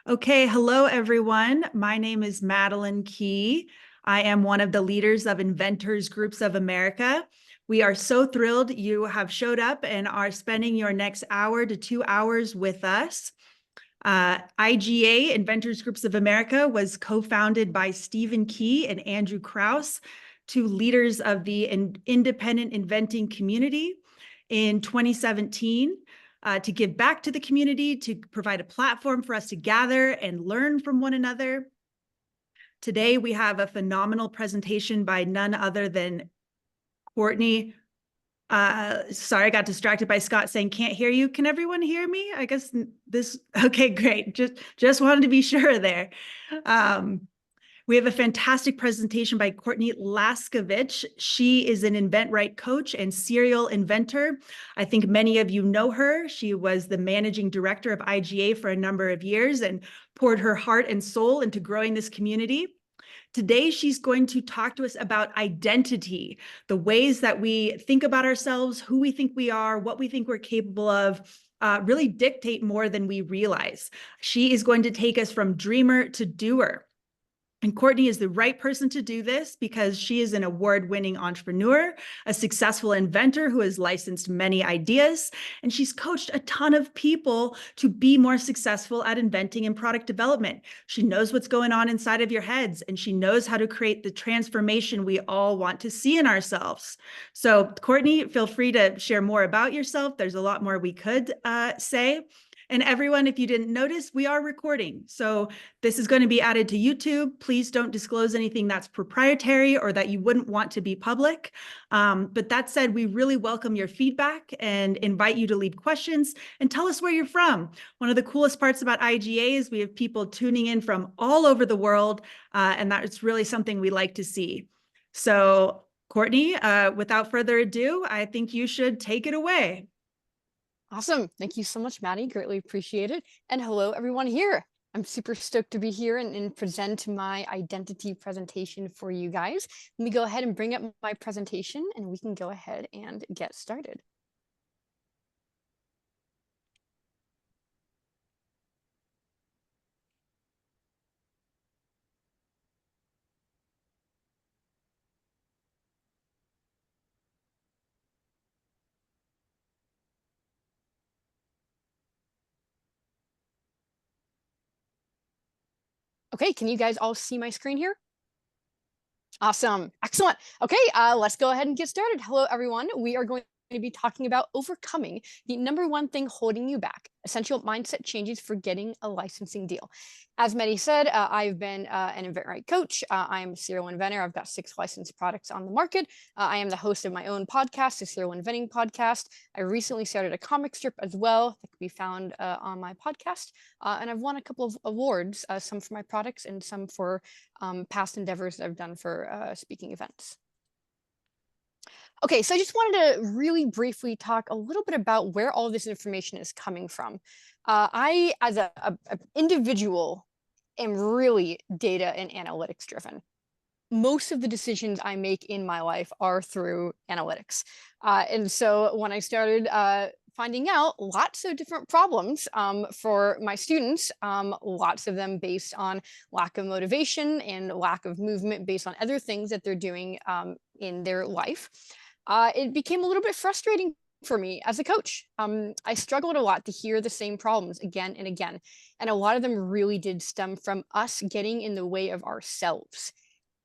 Okay, hello everyone. My name is Madeleine Key. I am one of the leaders of Inventors Groups of America. We are so thrilled you have showed up and are spending your next hour to 2 hours with us. IGA, Inventors Groups of America, was co-founded by Stephen Key and Andrew Krause, two leaders of the independent inventing community in 2017. To give back to the community, to provide a platform for us to gather and learn from one another. Today, we have a phenomenal presentation by none other than Courtney. Sorry, I got distracted by Scott saying, can't hear you. Can everyone hear me? I guess okay, great. Just wanted to be sure there. We have a fantastic presentation by Courtney Laskovich. She is an InventRight coach and serial inventor. I think many of you know her. She was the managing director of IGA for a number of years and poured her heart and soul into growing this community. Today, she's going to talk to us about identity, the ways that we think about ourselves, who we think we are, what we think we're capable of, really dictate more than we realize. She is going to take us from dreamer to doer. And Courtney is the right person to do this because she is an award-winning entrepreneur, a successful inventor who has licensed many ideas, and she's coached a ton of people to be more successful at inventing and product development. She knows what's going on inside of your heads, and she knows how to create the transformation we all want to see in ourselves. So Courtney, feel free to share more about yourself. There's a lot more we could say. And everyone, if you didn't notice, we are recording. So this is going to be added to YouTube. Please don't disclose anything that's proprietary or that you wouldn't want to be public. But that said, we really welcome your feedback and invite you to leave questions and tell us where you're from. One of the coolest parts about IGA is we have people tuning in from all over the world, and that's really something we like to see. So Courtney, without further ado, I think you should take it away. Awesome. Thank you so much, Maddie. Greatly appreciate it. And hello, everyone here. I'm super stoked to be here and present my identity presentation for you guys. Let me go ahead and bring up my presentation and we can go ahead and get started. Okay, can you guys all see my screen here? Awesome. Excellent. Okay, let's go ahead and get started. Hello, everyone. We are going to be talking about overcoming the number one thing holding you back, essential mindset changes for getting a licensing deal. As Mehdi said, I've been an InventRight coach. I am a serial inventor. I've got 6 licensed products on the market. I am the host of my own podcast, the Serial Inventing Podcast. I recently started a comic strip as well that can be found on my podcast. And I've won a couple of awards, some for my products and some for past endeavors that I've done for speaking events. Okay, so I just wanted to really briefly talk a little bit about where all this information is coming from. I, as an individual, am really data and analytics driven. Most of the decisions I make in my life are through analytics. And so when I started finding out lots of different problems for my students, lots of them based on lack of motivation and lack of movement based on other things that they're doing in their life, it became a little bit frustrating for me as a coach. I struggled a lot to hear the same problems again and again. And a lot of them really did stem from us getting in the way of ourselves.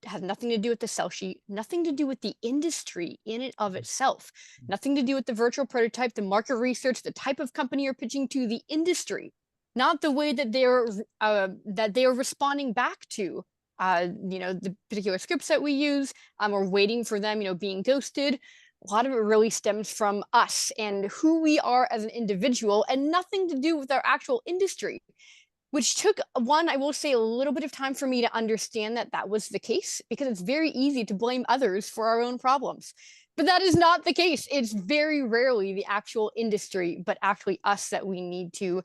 It has nothing to do with the sell sheet, nothing to do with the industry in and of itself, nothing to do with the virtual prototype, the market research, the type of company you're pitching to, the industry, not the way that they are responding back to the particular scripts that we use, or waiting for them, being ghosted. A lot of it really stems from us and who we are as an individual and nothing to do with our actual industry, which took I will say, a little bit of time for me to understand that that was the case, because it's very easy to blame others for our own problems. But that is not the case. It's very rarely the actual industry, but actually us that we need to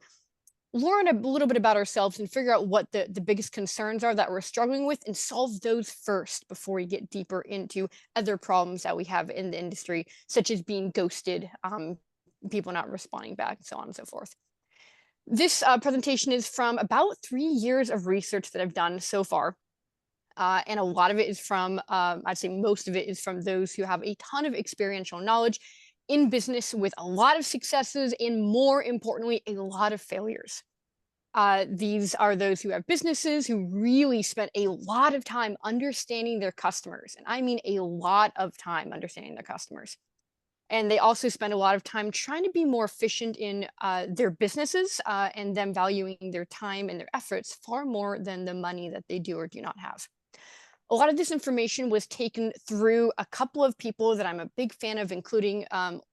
learn a little bit about ourselves and figure out what the biggest concerns are that we're struggling with and solve those first before we get deeper into other problems that we have in the industry, such as being ghosted, people not responding back, so on and so forth. This presentation is from about 3 years of research that I've done so far. And a lot of it is from, I'd say most of it is from those who have a ton of experiential knowledge in business with a lot of successes and, more importantly, a lot of failures. These are those who have businesses who really spent a lot of time understanding their customers. And I mean a lot of time understanding their customers. And they also spend a lot of time trying to be more efficient in their businesses and them valuing their time and their efforts far more than the money that they do or do not have. A lot of this information was taken through a couple of people that I'm a big fan of, including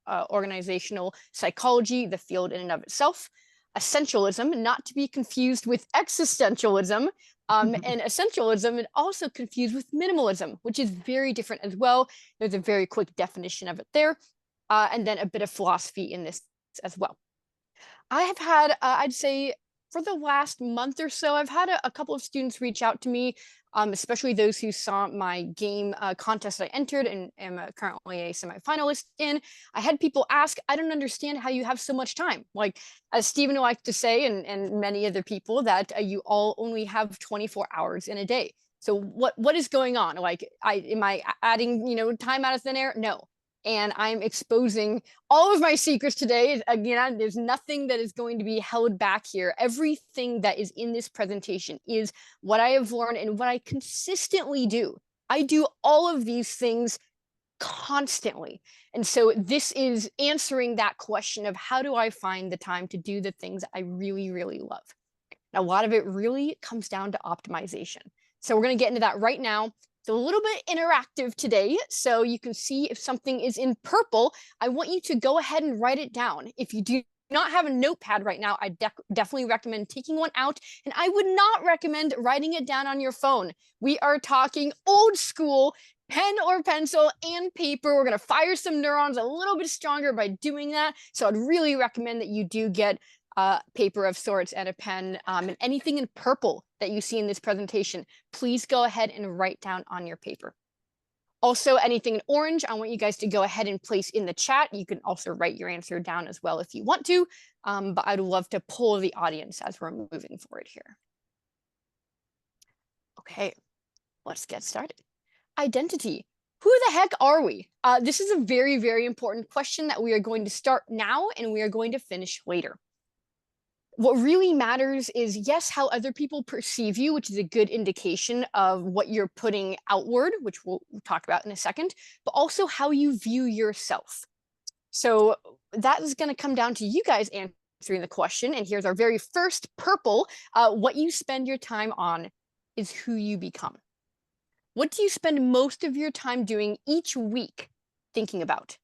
organizational psychology, the field in and of itself, essentialism, not to be confused with existentialism, and essentialism, and also confused with minimalism, which is very different as well. There's a very quick definition of it there, and then a bit of philosophy in this as well. I have had, I'd say, for the last month or so, I've had a couple of students reach out to me, especially those who saw my game contest I entered and am currently a semifinalist in. I had people ask, I don't understand how you have so much time. Like, as Stephen likes to say, and many other people, that you all only have 24 hours in a day. So what is going on? Like, am I adding, time out of thin air? No. And I'm exposing all of my secrets today. Again, there's nothing that is going to be held back here. Everything that is in this presentation is what I have learned and what I consistently do. I do all of these things constantly. And so this is answering that question of how do I find the time to do the things I really, really love? And a lot of it really comes down to optimization. So we're going to get into that right now. It's a little bit interactive today, so you can see if something is in purple. I want you to go ahead and write it down. If you do not have a notepad right now, I definitely recommend taking one out, and I would not recommend writing it down on your phone. We are talking old school, pen or pencil and paper. We're going to fire some neurons a little bit stronger by doing that, so I'd really recommend that you do get paper of sorts and a pen, and anything in purple that you see in this presentation, please go ahead and write down on your paper. Also, anything in orange, I want you guys to go ahead and place in the chat. You can also write your answer down as well if you want to, but I'd love to poll the audience as we're moving forward here. Okay, let's get started. Identity. Who the heck are we? This is a very, very important question that we are going to start now and we are going to finish later. What really matters is, yes, how other people perceive you, which is a good indication of what you're putting outward, which we'll talk about in a second, but also how you view yourself. So that is going to come down to you guys answering the question. And here's our very first purple. What you spend your time on is who you become. What do you spend most of your time doing each week thinking about?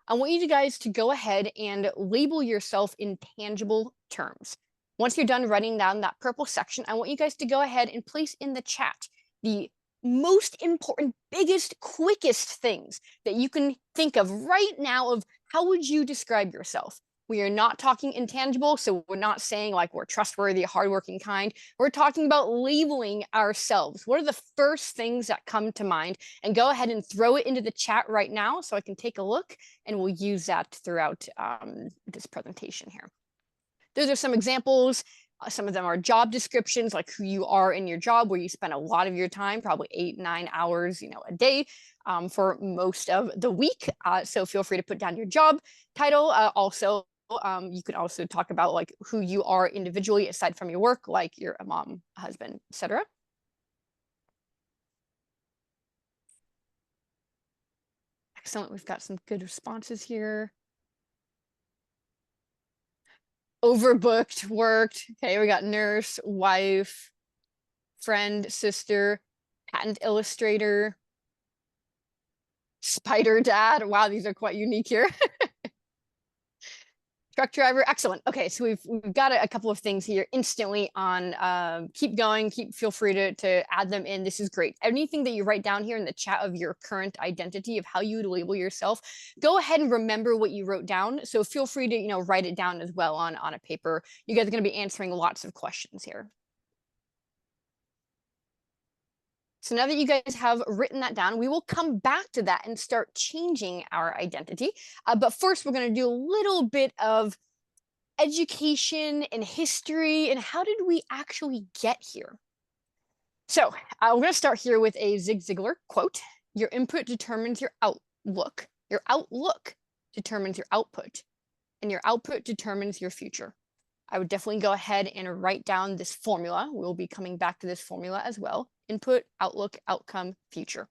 I want you guys to go ahead and label yourself in tangible terms. Once you're done writing down that purple section, I want you guys to go ahead and place in the chat the most important, biggest, quickest things that you can think of right now of how would you describe yourself. We are not talking intangible, so we're not saying like we're trustworthy, hardworking kind. We're talking about labeling ourselves. What are the first things that come to mind? And go ahead and throw it into the chat right now so I can take a look, and we'll use that throughout this presentation here. Those are some examples. Some of them are job descriptions, like who you are in your job, where you spend a lot of your time, probably 8-9 hours, a day for most of the week. So feel free to put down your job title. Also, you can also talk about like who you are individually aside from your work, like you're a mom, husband, etc. Excellent. We've got some good responses here. Overbooked, worked. Okay, we got nurse, wife, friend, sister, patent illustrator, spider dad. Wow, these are quite unique here. Truck driver, excellent. Okay, so we've got a couple of things here instantly on. Keep going. Feel free to add them in. This is great. Anything that you write down here in the chat of your current identity of how you would label yourself, go ahead and remember what you wrote down. So feel free to write it down as well on a paper. You guys are going to be answering lots of questions here. So now that you guys have written that down, we will come back to that and start changing our identity. But first, we're going to do a little bit of education and history, and how did we actually get here? So we're going to start here with a Zig Ziglar quote. Your input determines your outlook. Your outlook determines your output, and your output determines your future. I would definitely go ahead and write down this formula. We'll be coming back to this formula as well. Input, outlook, outcome, future.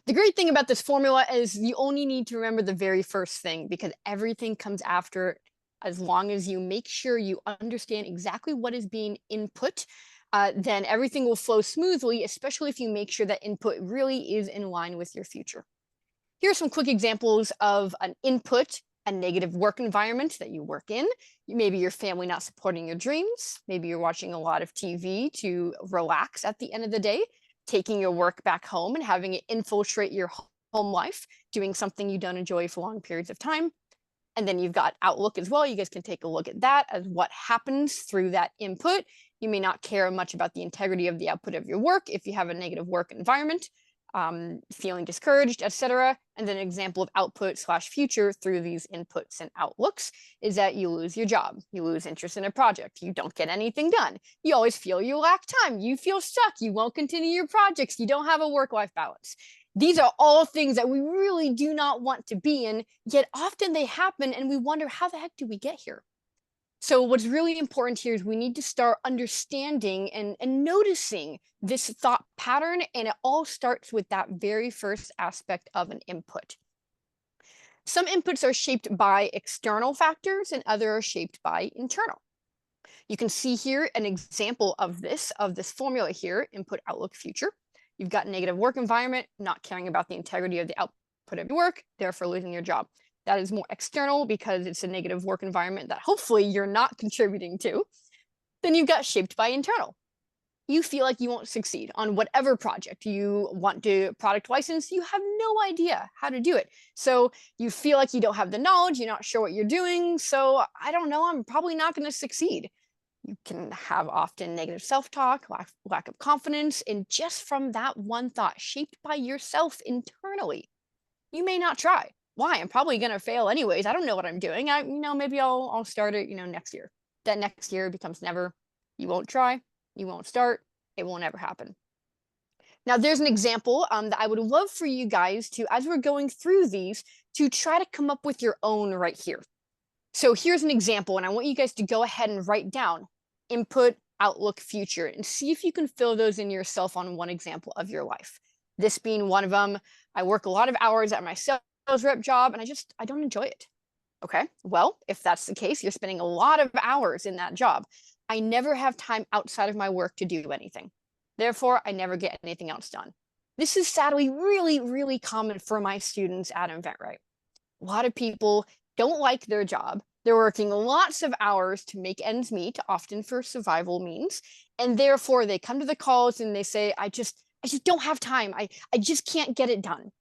The great thing about this formula is you only need to remember the very first thing because everything comes after it. As long as you make sure you understand exactly what is being input, then everything will flow smoothly, especially if you make sure that input really is in line with your future. Here are some quick examples of an input: a negative work environment that you work in. Maybe your family not supporting your dreams. Maybe you're watching a lot of TV to relax at the end of the day, taking your work back home and having it infiltrate your home life, doing something you don't enjoy for long periods of time. And then you've got outlook as well. You guys can take a look at that as what happens through that input. You may not care much about the integrity of the output of your work if you have a negative work environment, feeling discouraged, etc. And then an example of output slash future through these inputs and outlooks is that you lose your job, you lose interest in a project, you don't get anything done, you always feel you lack time, you feel stuck, you won't continue your projects, you don't have a work-life balance. These are all things that we really do not want to be in, yet often they happen and we wonder, how the heck do we get here? So what's really important here is we need to start understanding and noticing this thought pattern, and it all starts with that very first aspect of an input. Some inputs are shaped by external factors and others are shaped by internal. You can see here an example of this formula here: input, outlook, future. You've got negative work environment, not caring about the integrity of the output of your work, therefore losing your job. That is more external because it's a negative work environment that hopefully you're not contributing to. Then you've got shaped by internal. You feel like you won't succeed on whatever project you want to product license. You have no idea how to do it. So you feel like you don't have the knowledge, you're not sure what you're doing. So I don't know, I'm probably not going to succeed. You can have often negative self-talk, lack of confidence, and just from that one thought shaped by yourself internally, you may not try. Why? I'm probably going to fail anyways. I don't know what I'm doing. Maybe I'll start it, next year. That next year becomes never. You won't try, you won't start, it won't ever happen. Now, there's an example that I would love for you guys to, as we're going through these, to try to come up with your own right here. So here's an example, and I want you guys to go ahead and write down input, outlook, future, and see if you can fill those in yourself on one example of your life. This being one of them. I work a lot of hours at my sales rep job, and I don't enjoy it. Okay, well, if that's the case, you're spending a lot of hours in that job. I never have time outside of my work to do anything. Therefore, I never get anything else done. This is sadly really, really common for my students at InventRight. A lot of people don't like their job. They're working lots of hours to make ends meet, often for survival means. And therefore, they come to the calls and they say, I just don't have time. I just can't get it done.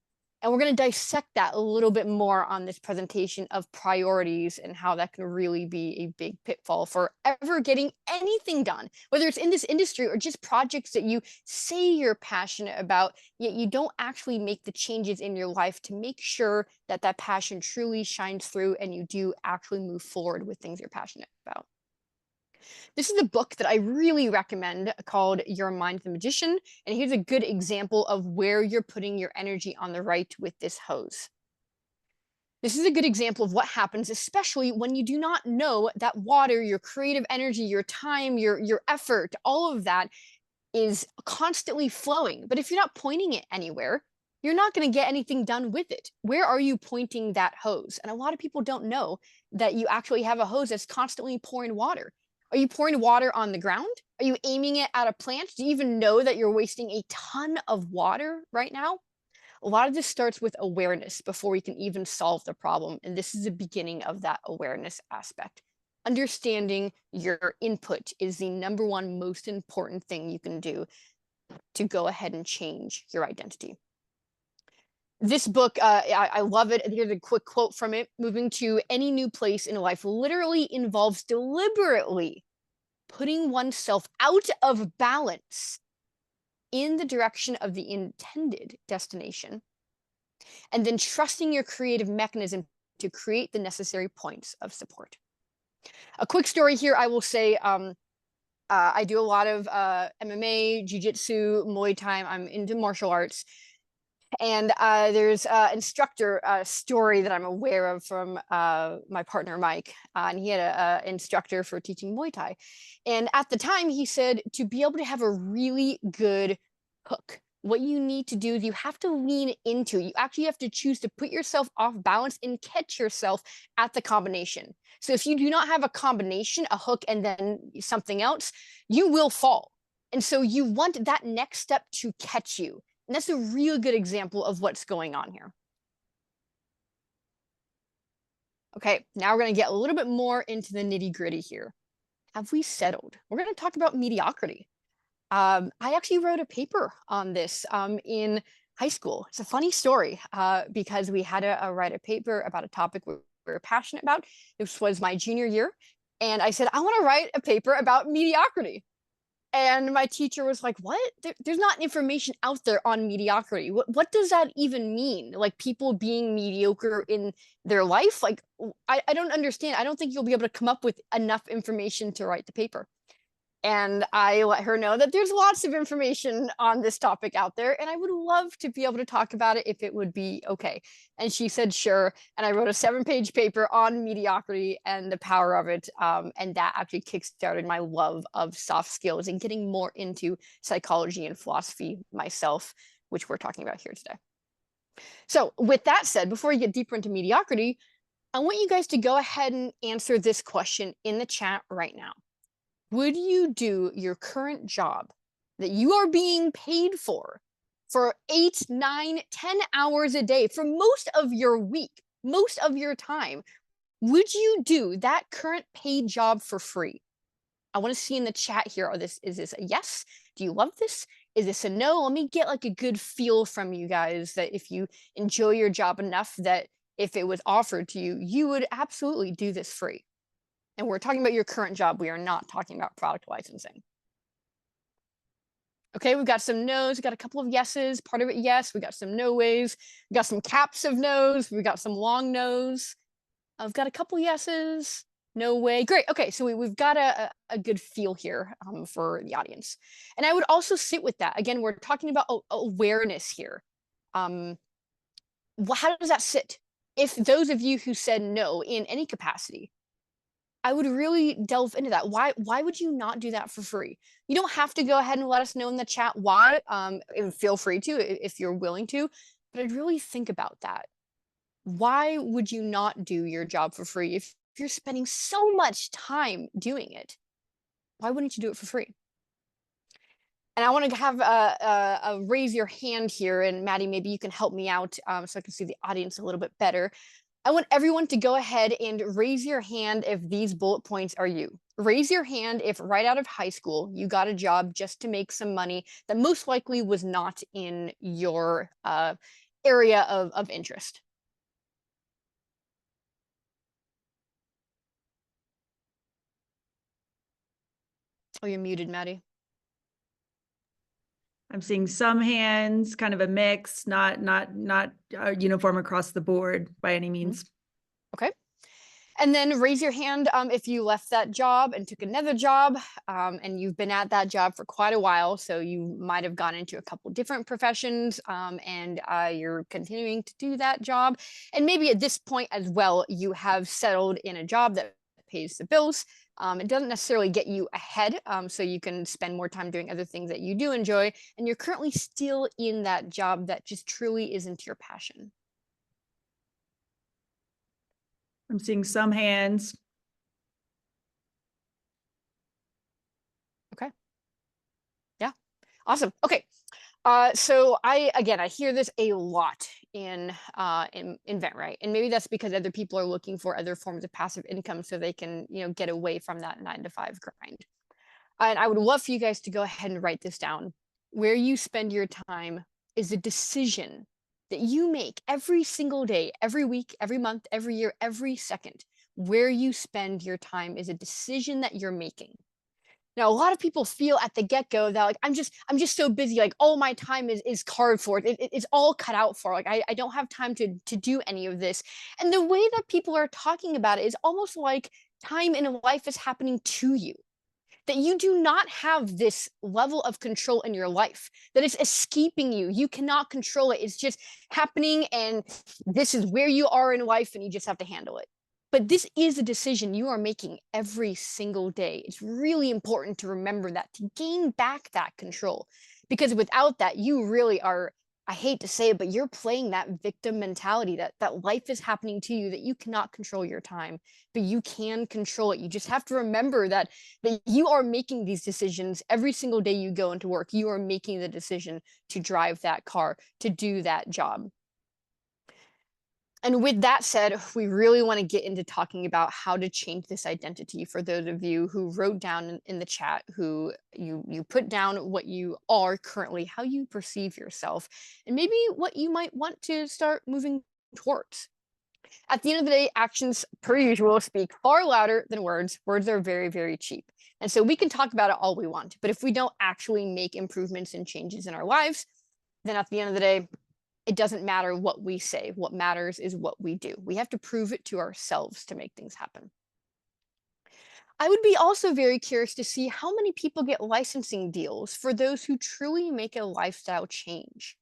And we're going to dissect that a little bit more on this presentation of priorities and how that can really be a big pitfall for ever getting anything done, whether it's in this industry or just projects that you say you're passionate about, yet you don't actually make the changes in your life to make sure that that passion truly shines through and you do actually move forward with things you're passionate about. This is a book that I really recommend called Your Mind's the Magician. And here's a good example of where you're putting your energy on the right with this hose. This is a good example of what happens, especially when you do not know that water, your creative energy, your time, your effort, all of that is constantly flowing. But if you're not pointing it anywhere, you're not going to get anything done with it. Where are you pointing that hose? And a lot of people don't know that you actually have a hose that's constantly pouring water. Are you pouring water on the ground? Are you aiming it at a plant? Do you even know that you're wasting a ton of water right now? A lot of this starts with awareness before we can even solve the problem. And this is the beginning of that awareness aspect. Understanding your input is the number one most important thing you can do to go ahead and change your identity. This book, I love it. Here's a quick quote from it. Moving to any new place in life literally involves deliberately putting oneself out of balance in the direction of the intended destination, and then trusting your creative mechanism to create the necessary points of support. A quick story here, I will say, I do a lot of MMA, jiu-jitsu, Muay Thai. I'm into martial arts. And there's an instructor story that I'm aware of from my partner, Mike. And he had an instructor for teaching Muay Thai. And at the time, he said to be able to have a really good hook, what you need to do is you have to lean into, you actually have to choose to put yourself off balance and catch yourself at the combination. So if you do not have a combination, a hook, and then something else, you will fall. And so you want that next step to catch you. And that's a real good example of what's going on here. Okay, now we're going to get a little bit more into the nitty gritty here. Have we settled? We're going to talk about mediocrity. I actually wrote a paper on this in high school. It's a funny story because we had to write a paper about a topic we were passionate about. This was my junior year. And I said, I want to write a paper about mediocrity. And my teacher was like, what? There's not information out there on mediocrity. What does that even mean? Like people being mediocre in their life? Like, I don't understand. I don't think you'll be able to come up with enough information to write the paper. And I let her know that there's lots of information on this topic out there, and I would love to be able to talk about it if it would be okay. And she said, sure. And I wrote a 7-page paper on mediocrity and the power of it. And that actually kickstarted my love of soft skills and getting more into psychology and philosophy myself, which we're talking about here today. So with that said, before we get deeper into mediocrity, I want you guys to go ahead and answer this question in the chat right now. Would you do your current job that you are being paid for 8, 9, 10 hours a day for most of your week, most of your time? Would you do that current paid job for free? I want to see in the chat here, is this a yes? Do you love this? Is this a no? Let me get like a good feel from you guys that if you enjoy your job enough that if it was offered to you, you would absolutely do this free. And we're talking about your current job. We are not talking about product licensing. Okay, we've got some no's. We've got a couple of yeses. Part of it, yes. We got some no ways. We got some caps of no's. We got some long no's. I've got a couple yeses. No way. Great. Okay, so we've got a good feel here for the audience. And I would also sit with that. Again, we're talking about awareness here. How does that sit? If those of you who said no in any capacity, I would really delve into that. Why would you not do that for free? You don't have to go ahead and let us know in the chat why. And feel free to if you're willing to, but I'd really think about that. Why would you not do your job for free if you're spending so much time doing it? Why wouldn't you do it for free? And I want to have a raise your hand here, and Maddie, maybe you can help me out so I can see the audience a little bit better. I want everyone to go ahead and raise your hand if these bullet points are you. Raise your hand if right out of high school you got a job just to make some money that most likely was not in your area of interest. Oh, you're muted, Maddie. I'm seeing some hands, kind of a mix, not uniform across the board by any means. Okay. And then raise your hand if you left that job and took another job and you've been at that job for quite a while. So you might have gone into a couple different professions and you're continuing to do that job. And maybe at this point as well, you have settled in a job that pays the bills. It doesn't necessarily get you ahead, so you can spend more time doing other things that you do enjoy. And you're currently still in that job that just truly isn't your passion. I'm seeing some hands. Okay. Yeah. Awesome. Okay. So I hear this a lot in Invent, right? And maybe that's because other people are looking for other forms of passive income so they can, get away from that 9-to-5 grind. And I would love for you guys to go ahead and write this down. Where you spend your time is a decision that you make every single day, every week, every month, every year, every second. Where you spend your time is a decision that you're making. Now, a lot of people feel at the get-go that like I'm just so busy, like all my time is carved for it. It's all cut out for. Like I don't have time to do any of this. And the way that people are talking about it is almost like time in life is happening to you, that you do not have this level of control in your life, that it's escaping you. You cannot control it. It's just happening, and this is where you are in life, and you just have to handle it. But this is a decision you are making every single day. It's really important to remember that, to gain back that control. Because without that, you really are, I hate to say it, but you're playing that victim mentality, that life is happening to you, that you cannot control your time, but you can control it. You just have to remember that you are making these decisions every single day you go into work. You are making the decision to drive that car, to do that job. And with that said, we really want to get into talking about how to change this identity. For those of you who wrote down in the chat, who you put down what you are currently, how you perceive yourself, and maybe what you might want to start moving towards. At the end of the day, actions, per usual, speak far louder than words. Words are very, very cheap. And so we can talk about it all we want, but if we don't actually make improvements and changes in our lives, then at the end of the day, it doesn't matter what we say. What matters is what we do. We have to prove it to ourselves to make things happen. I would be also very curious to see how many people get licensing deals for those who truly make a lifestyle change.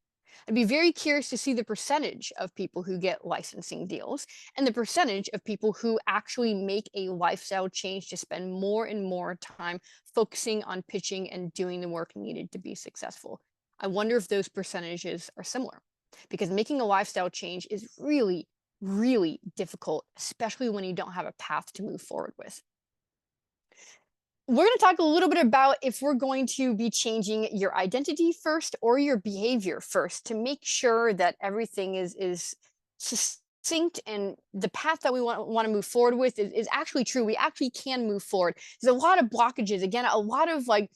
I'd be very curious to see the percentage of people who get licensing deals and the percentage of people who actually make a lifestyle change to spend more and more time focusing on pitching and doing the work needed to be successful. I wonder if those percentages are similar, because making a lifestyle change is really, really difficult, especially when you don't have a path to move forward with. We're going to talk a little bit about if we're going to be changing your identity first or your behavior first, to make sure that everything is succinct and the path that we want to move forward with is actually true. We actually can move forward. There's a lot of blockages. Again, a lot of like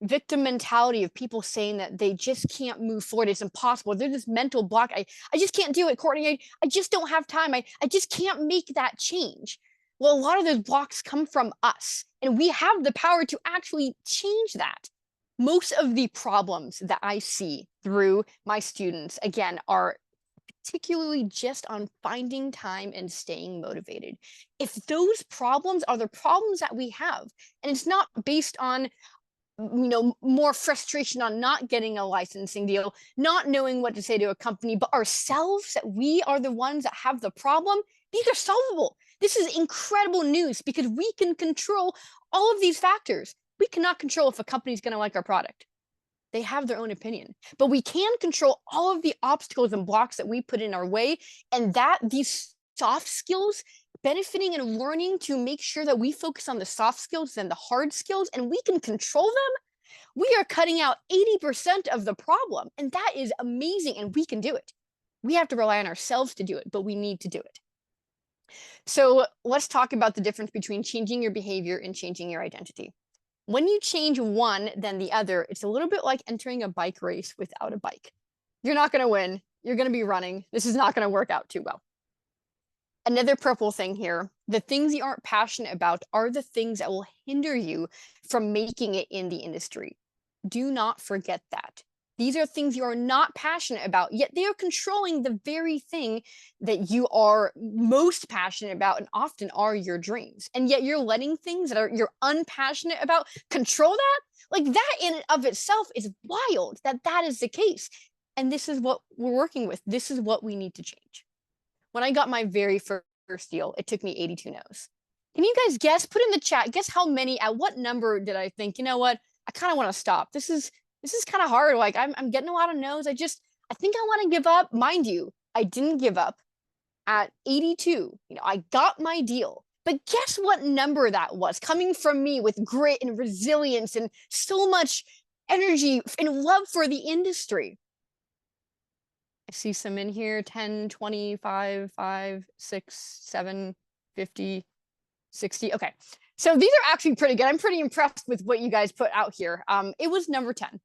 victim mentality of people saying that they just can't move forward. It's impossible. There's this mental block. I just can't do it, Courtney. I just don't have time. I just can't make that change. Well, a lot of those blocks come from us, and we have the power to actually change that. Most of the problems that I see through my students, again, are particularly just on finding time and staying motivated. If those problems are the problems that we have, and it's not based on more frustration on not getting a licensing deal, not knowing what to say to a company, but ourselves, that we are the ones that have the problem, these are solvable. This is incredible news, because we can control all of these factors. We cannot control if a company is going to like our product. They have their own opinion, but we can control all of the obstacles and blocks that we put in our way, and that these soft skills, benefiting and learning to make sure that we focus on the soft skills and the hard skills, and we can control them, we are cutting out 80% of the problem. And that is amazing. And we can do it. We have to rely on ourselves to do it, but we need to do it. So let's talk about the difference between changing your behavior and changing your identity. When you change one, then the other, it's a little bit like entering a bike race without a bike. You're not going to win. You're going to be running. This is not going to work out too well. Another purple thing here, the things you aren't passionate about are the things that will hinder you from making it in the industry. Do not forget that. These are things you are not passionate about, yet they are controlling the very thing that you are most passionate about and often are your dreams. And yet you're letting things that you're unpassionate about control that? Like, that in and of itself is wild, that is the case. And this is what we're working with. This is what we need to change. When I got my very first deal, it took me 82 no's. Can you guys guess? Put in the chat, guess how many, at what number did I think, you know what? I kind of want to stop. This is kind of hard. Like, I'm getting a lot of no's. I think I want to give up. Mind you, I didn't give up at 82. I got my deal. But guess what number that was, coming from me with grit and resilience and so much energy and love for the industry. I see some in here, 10, 25, 5, 6, 7, 50, 60. Okay. So these are actually pretty good. I'm pretty impressed with what you guys put out here. It was number 10.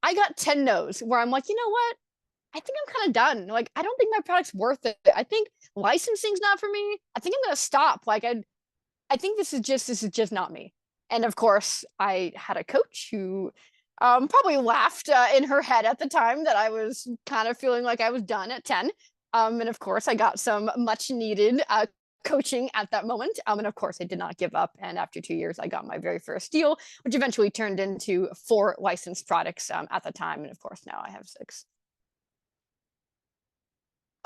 I got 10 no's where I'm like, you know what? I think I'm kind of done. Like, I don't think my product's worth it. I think licensing's not for me. I think I'm going to stop. Like, I think this is just not me. And of course, I had a coach who probably laughed in her head at the time that I was kind of feeling like I was done at 10. And of course, I got some much needed coaching at that moment. And of course, I did not give up. And after 2 years, I got my very first deal, which eventually turned into 4 licensed products at the time. And of course, now I have 6.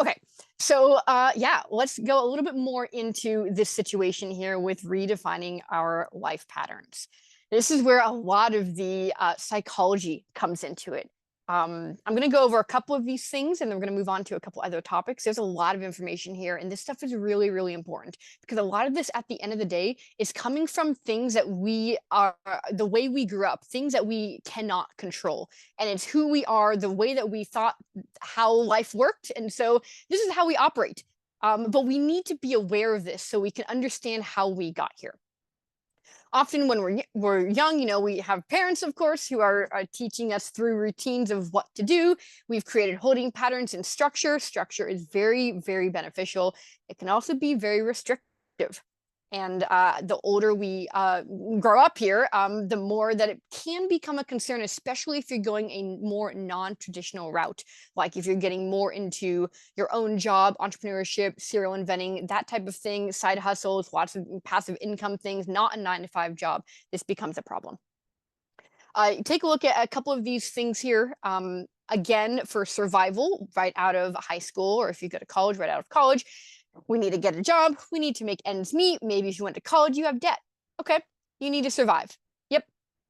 Okay, so yeah, let's go a little bit more into this situation here with redefining our life patterns. This is where a lot of the psychology comes into it. I'm going to go over a couple of these things and then we're going to move on to a couple other topics. There's a lot of information here, and this stuff is really, really important because a lot of this at the end of the day is coming from things that we are, the way we grew up, things that we cannot control. And it's who we are, the way that we thought how life worked. And so this is how we operate. But we need to be aware of this so we can understand how we got here. Often when we're young, we have parents, of course, who are teaching us through routines of what to do. We've created holding patterns and structure. Structure is very, very beneficial. It can also be very restrictive. And the older we grow up here, the more that it can become a concern, especially if you're going a more non-traditional route. Like if you're getting more into your own job, entrepreneurship, serial inventing, that type of thing, side hustles, lots of passive income things, not a 9-to-5 job, this becomes a problem. Take a look at a couple of these things here. Again, for survival, right out of high school, or if you go to college, right out of college, we need to get a job. We need to make ends meet. Maybe if you went to college, you have debt. Okay, you need to survive. Yep,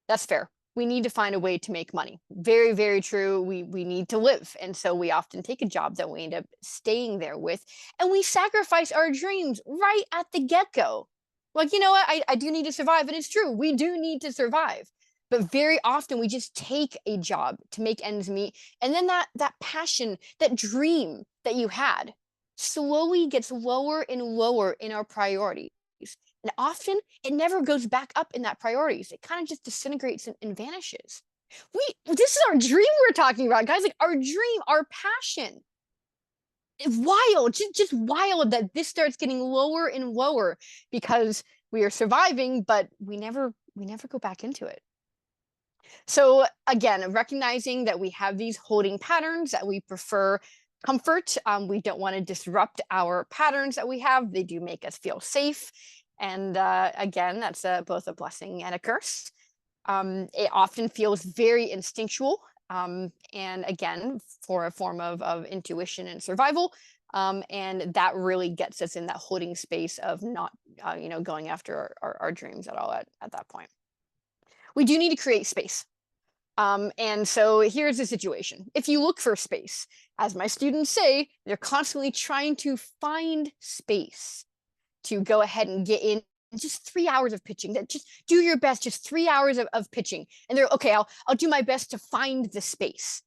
that's fair. We need to find a way to make money. Very, very true. We need to live. And so we often take a job that we end up staying there with, and we sacrifice our dreams right at the get-go. Like, you know what? I do need to survive. And it's true. We do need to survive. But very often we just take a job to make ends meet. And then that passion, that dream that you had, slowly gets lower and lower in our priorities. And often it never goes back up in that priorities. It kind of just disintegrates and vanishes. This is our dream we're talking about, guys. Like our dream, our passion. It's wild, just wild that this starts getting lower and lower because we are surviving, but we never go back into it. So again, recognizing that we have these holding patterns, that we prefer comfort. We don't want to disrupt our patterns that we have. They do make us feel safe. And again, that's both a blessing and a curse. It often feels very instinctual. And again, for a form of intuition and survival. And that really gets us in that holding space of not, going after our dreams at all at that point. We do need to create space. And so here's the situation. If you look for space, as my students say, they're constantly trying to find space to go ahead and get in just 3 hours of pitching. That just do your best, just 3 hours of pitching. And they're okay, I'll do my best to find the space.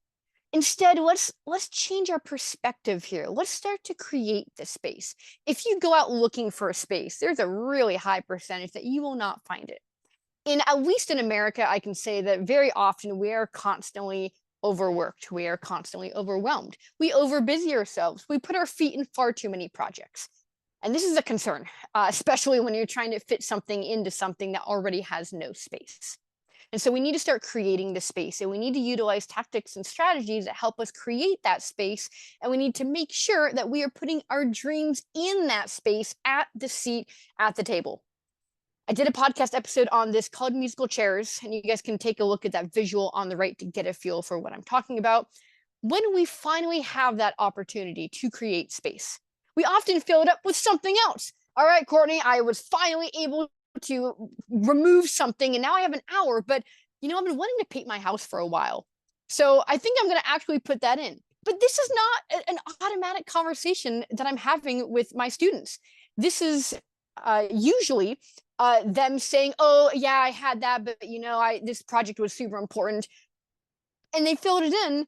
Instead, let's change our perspective here. Let's start to create the space. If you go out looking for a space, there's a really high percentage that you will not find it. At least in America, I can say that very often we are constantly overworked. We are constantly overwhelmed. We overbusy ourselves. We put our feet in far too many projects. And this is a concern, especially when you're trying to fit something into something that already has no space. And so we need to start creating the space, and we need to utilize tactics and strategies that help us create that space. And we need to make sure that we are putting our dreams in that space at the seat at the table. I did a podcast episode on this called Musical Chairs, and you guys can take a look at that visual on the right to get a feel for what I'm talking about. When we finally have that opportunity to create space, we often fill it up with something else. All right, Courtney, I was finally able to remove something, and now I have an hour, but I've been wanting to paint my house for a while. So I think I'm going to actually put that in. But this is not an automatic conversation that I'm having with my students. This is usually them saying, oh yeah, I had that, but this project was super important, and they filled it in,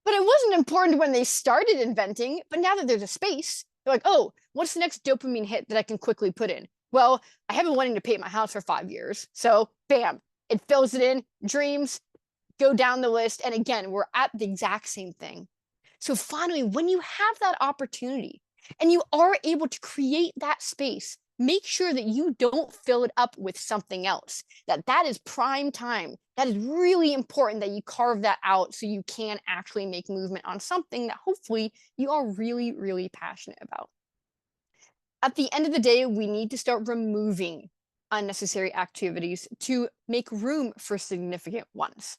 but it wasn't important when they started inventing. But now that there's a space, they're like, oh, what's the next dopamine hit that I can quickly put in? Well, I have been wanting to paint my house for 5 years, so bam, it fills it in. Dreams go down the list, and again, we're at the exact same thing. So finally, when you have that opportunity and you are able to create that space, make sure that you don't fill it up with something else, that is prime time. That is really important that you carve that out so you can actually make movement on something that hopefully you are really, really passionate about. At the end of the day, we need to start removing unnecessary activities to make room for significant ones.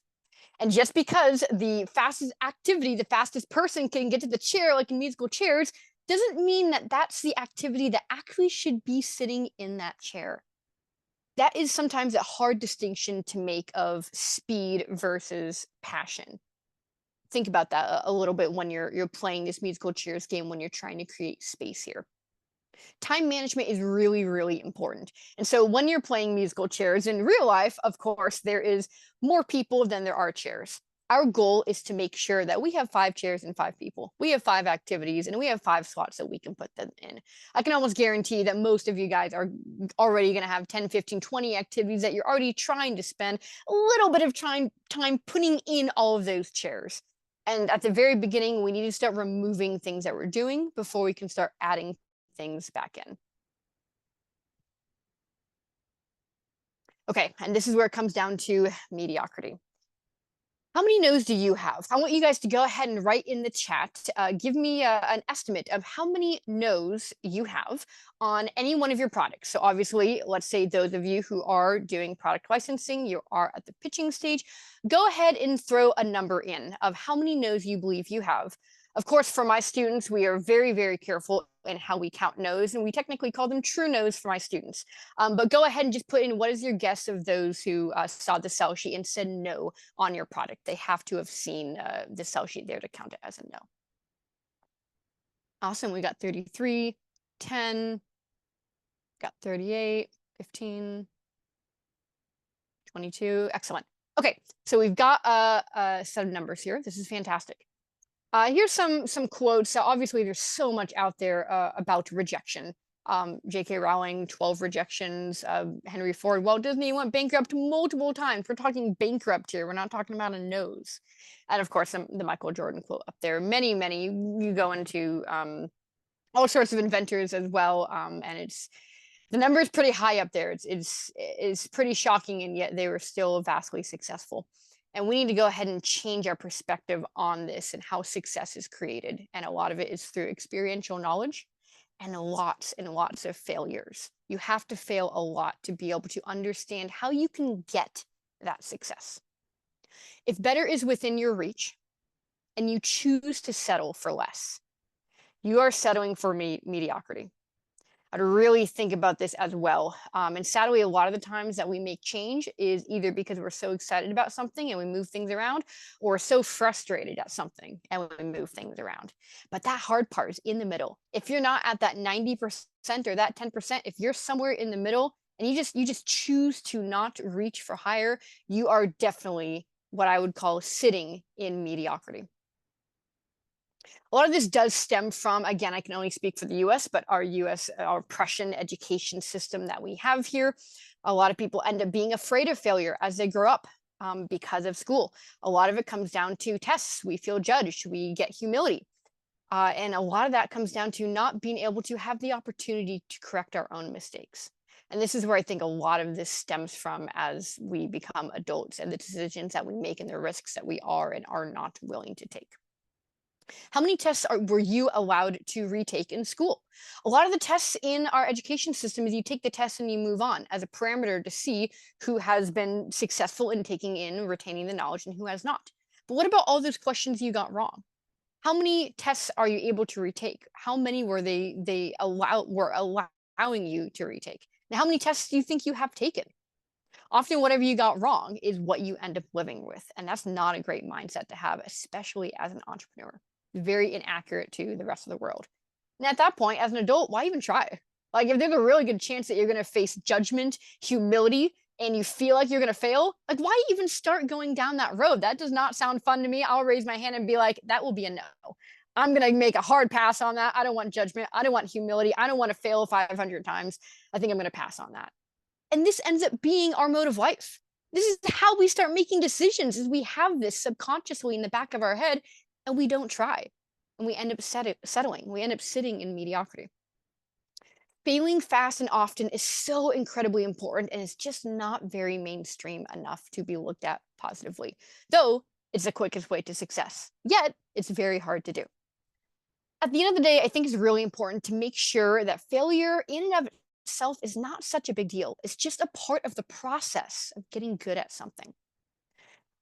And just because the fastest activity, the fastest person can get to the chair, like in musical chairs, doesn't mean that that's the activity that actually should be sitting in that chair. That is sometimes a hard distinction to make of speed versus passion. Think about that a little bit when you're playing this musical chairs game, when you're trying to create space here. Time management is really, really important. And so when you're playing musical chairs in real life, of course, there is more people than there are chairs. Our goal is to make sure that we have 5 chairs and 5 people. We have 5 activities and we have 5 slots that we can put them in. I can almost guarantee that most of you guys are already going to have 10, 15, 20 activities that you're already trying to spend a little bit of time putting in all of those chairs. And at the very beginning, we need to start removing things that we're doing before we can start adding things back in. Okay, and this is where it comes down to mediocrity. How many no's do you have? I want you guys to go ahead and write in the chat. Give me an estimate of how many no's you have on any one of your products. So obviously, let's say those of you who are doing product licensing, you are at the pitching stage, go ahead and throw a number in of how many no's you believe you have. Of course, for my students, we are very, very careful in how we count no's, and we technically call them true no's for my students. But go ahead and just put in what is your guess of those who saw the sell sheet and said no on your product. They have to have seen the sell sheet there to count it as a no. Awesome, we got 33, 10, got 38, 15, 22, excellent. Okay, so we've got a set of numbers here. This is fantastic. Here's some quotes. So obviously, there's so much out there about rejection. J.K. Rowling, 12 rejections. Henry Ford, Walt Disney went bankrupt multiple times. We're talking bankrupt here. We're not talking about a nose. And of course, the Michael Jordan quote up there. Many, many. You go into all sorts of inventors as well, and the number is pretty high up there. It's pretty shocking, and yet they were still vastly successful. And we need to go ahead and change our perspective on this and how success is created. And a lot of it is through experiential knowledge and lots of failures. You have to fail a lot to be able to understand how you can get that success. If better is within your reach and you choose to settle for less, you are settling for mediocrity. I'd really think about this as well. And sadly, a lot of the times that we make change is either because we're so excited about something and we move things around, or so frustrated at something and we move things around. But that hard part is in the middle. If you're not at that 90% or that 10%, if you're somewhere in the middle and you just choose to not reach for higher, you are definitely what I would call sitting in mediocrity. A lot of this does stem from, again, I can only speak for the US, but our Prussian education system that we have here. A lot of people end up being afraid of failure as they grow up because of school. A lot of it comes down to tests. We feel judged. We get humility. And a lot of that comes down to not being able to have the opportunity to correct our own mistakes. And this is where I think a lot of this stems from as we become adults and the decisions that we make and the risks that we are and are not willing to take. How many tests were you allowed to retake in school? A lot of the tests in our education system is you take the test and you move on as a parameter to see who has been successful in taking in, retaining the knowledge, and who has not. But what about all those questions you got wrong? How many tests are you able to retake? How many were allowing you to retake? Now, how many tests do you think you have taken? Often whatever you got wrong is what you end up living with. And that's not a great mindset to have, especially as an entrepreneur. Very inaccurate to the rest of the world. And at that point, as an adult, why even try? Like, if there's a really good chance that you're going to face judgment, humility, and you feel like you're going to fail, like, why even start going down that road? That does not sound fun to me. I'll raise my hand and be like, that will be a no. I'm going to make a hard pass on that. I don't want judgment. I don't want humility. I don't want to fail 500 times. I think I'm going to pass on that. And this ends up being our mode of life. This is how we start making decisions, is we have this subconsciously in the back of our head and we don't try. And we end up settling. We end up sitting in mediocrity. Failing fast and often is so incredibly important, and it's just not very mainstream enough to be looked at positively. Though it's the quickest way to success. Yet, it's very hard to do. At the end of the day, I think it's really important to make sure that failure in and of itself is not such a big deal. It's just a part of the process of getting good at something.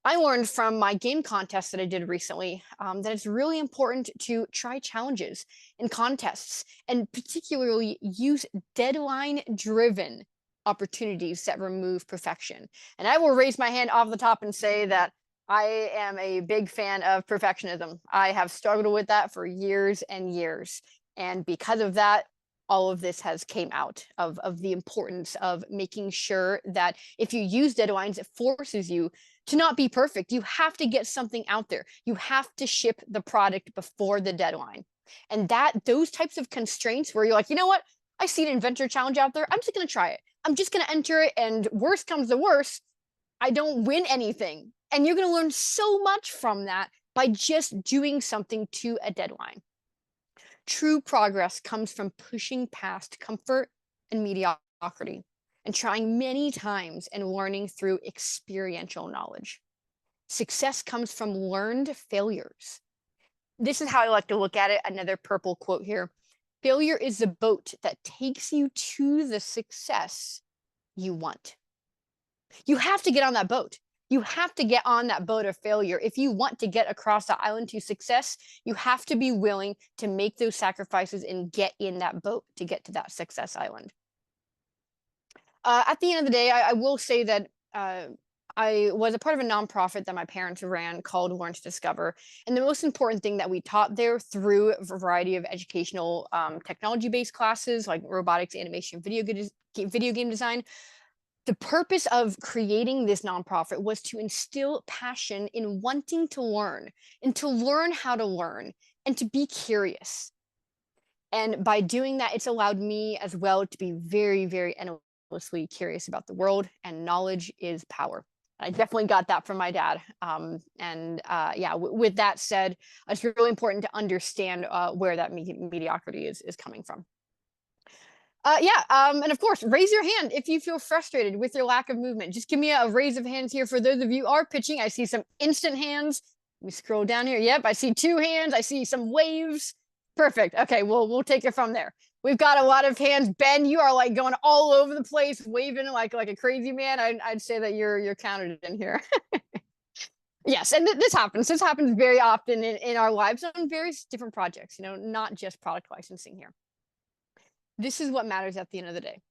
I learned from my game contest that I did recently that it's really important to try challenges and contests and particularly use deadline driven opportunities that remove perfection. And I will raise my hand off the top and say that I am a big fan of perfectionism. I have struggled with that for years and years. And because of that, all of this has came out of the importance of making sure that if you use deadlines, it forces you to not be perfect. You have to get something out there. You have to ship the product before the deadline. And that those types of constraints where you're like, you know what? I see an inventor challenge out there. I'm just going to try it. I'm just going to enter it. And worst comes to worst, I don't win anything. And you're going to learn so much from that by just doing something to a deadline. True progress comes from pushing past comfort and mediocrity and trying many times and learning through experiential knowledge. Success comes from learned failures. This is how I like to look at it. Another purple quote here. Failure is the boat that takes you to the success you want. You have to get on that boat. You have to get on that boat of failure. If you want to get across the island to success, you have to be willing to make those sacrifices and get in that boat to get to that success island. At the end of the day, I will say that I was a part of a nonprofit that my parents ran called Learn to Discover. And the most important thing that we taught there through a variety of educational technology-based classes like robotics, animation, video game design, the purpose of creating this nonprofit was to instill passion in wanting to learn and to learn how to learn and to be curious. And by doing that, it's allowed me as well to be very, very endlessly curious about the world, and knowledge is power. I definitely got that from my dad. Yeah, with that said, it's really important to understand where that mediocrity is coming from. And of course, raise your hand if you feel frustrated with your lack of movement. Just give me a raise of hands here for those of you who are pitching. I see some instant hands. Let me scroll down here. Yep, I see 2 hands. I see some waves. Perfect. Okay, we'll take it from there. We've got a lot of hands. Ben, you are like going all over the place, waving like a crazy man. I'd say that you're counted in here. Yes, and this happens. This happens very often in our lives on various different projects. You know, not just product licensing here. This is what matters at the end of the day.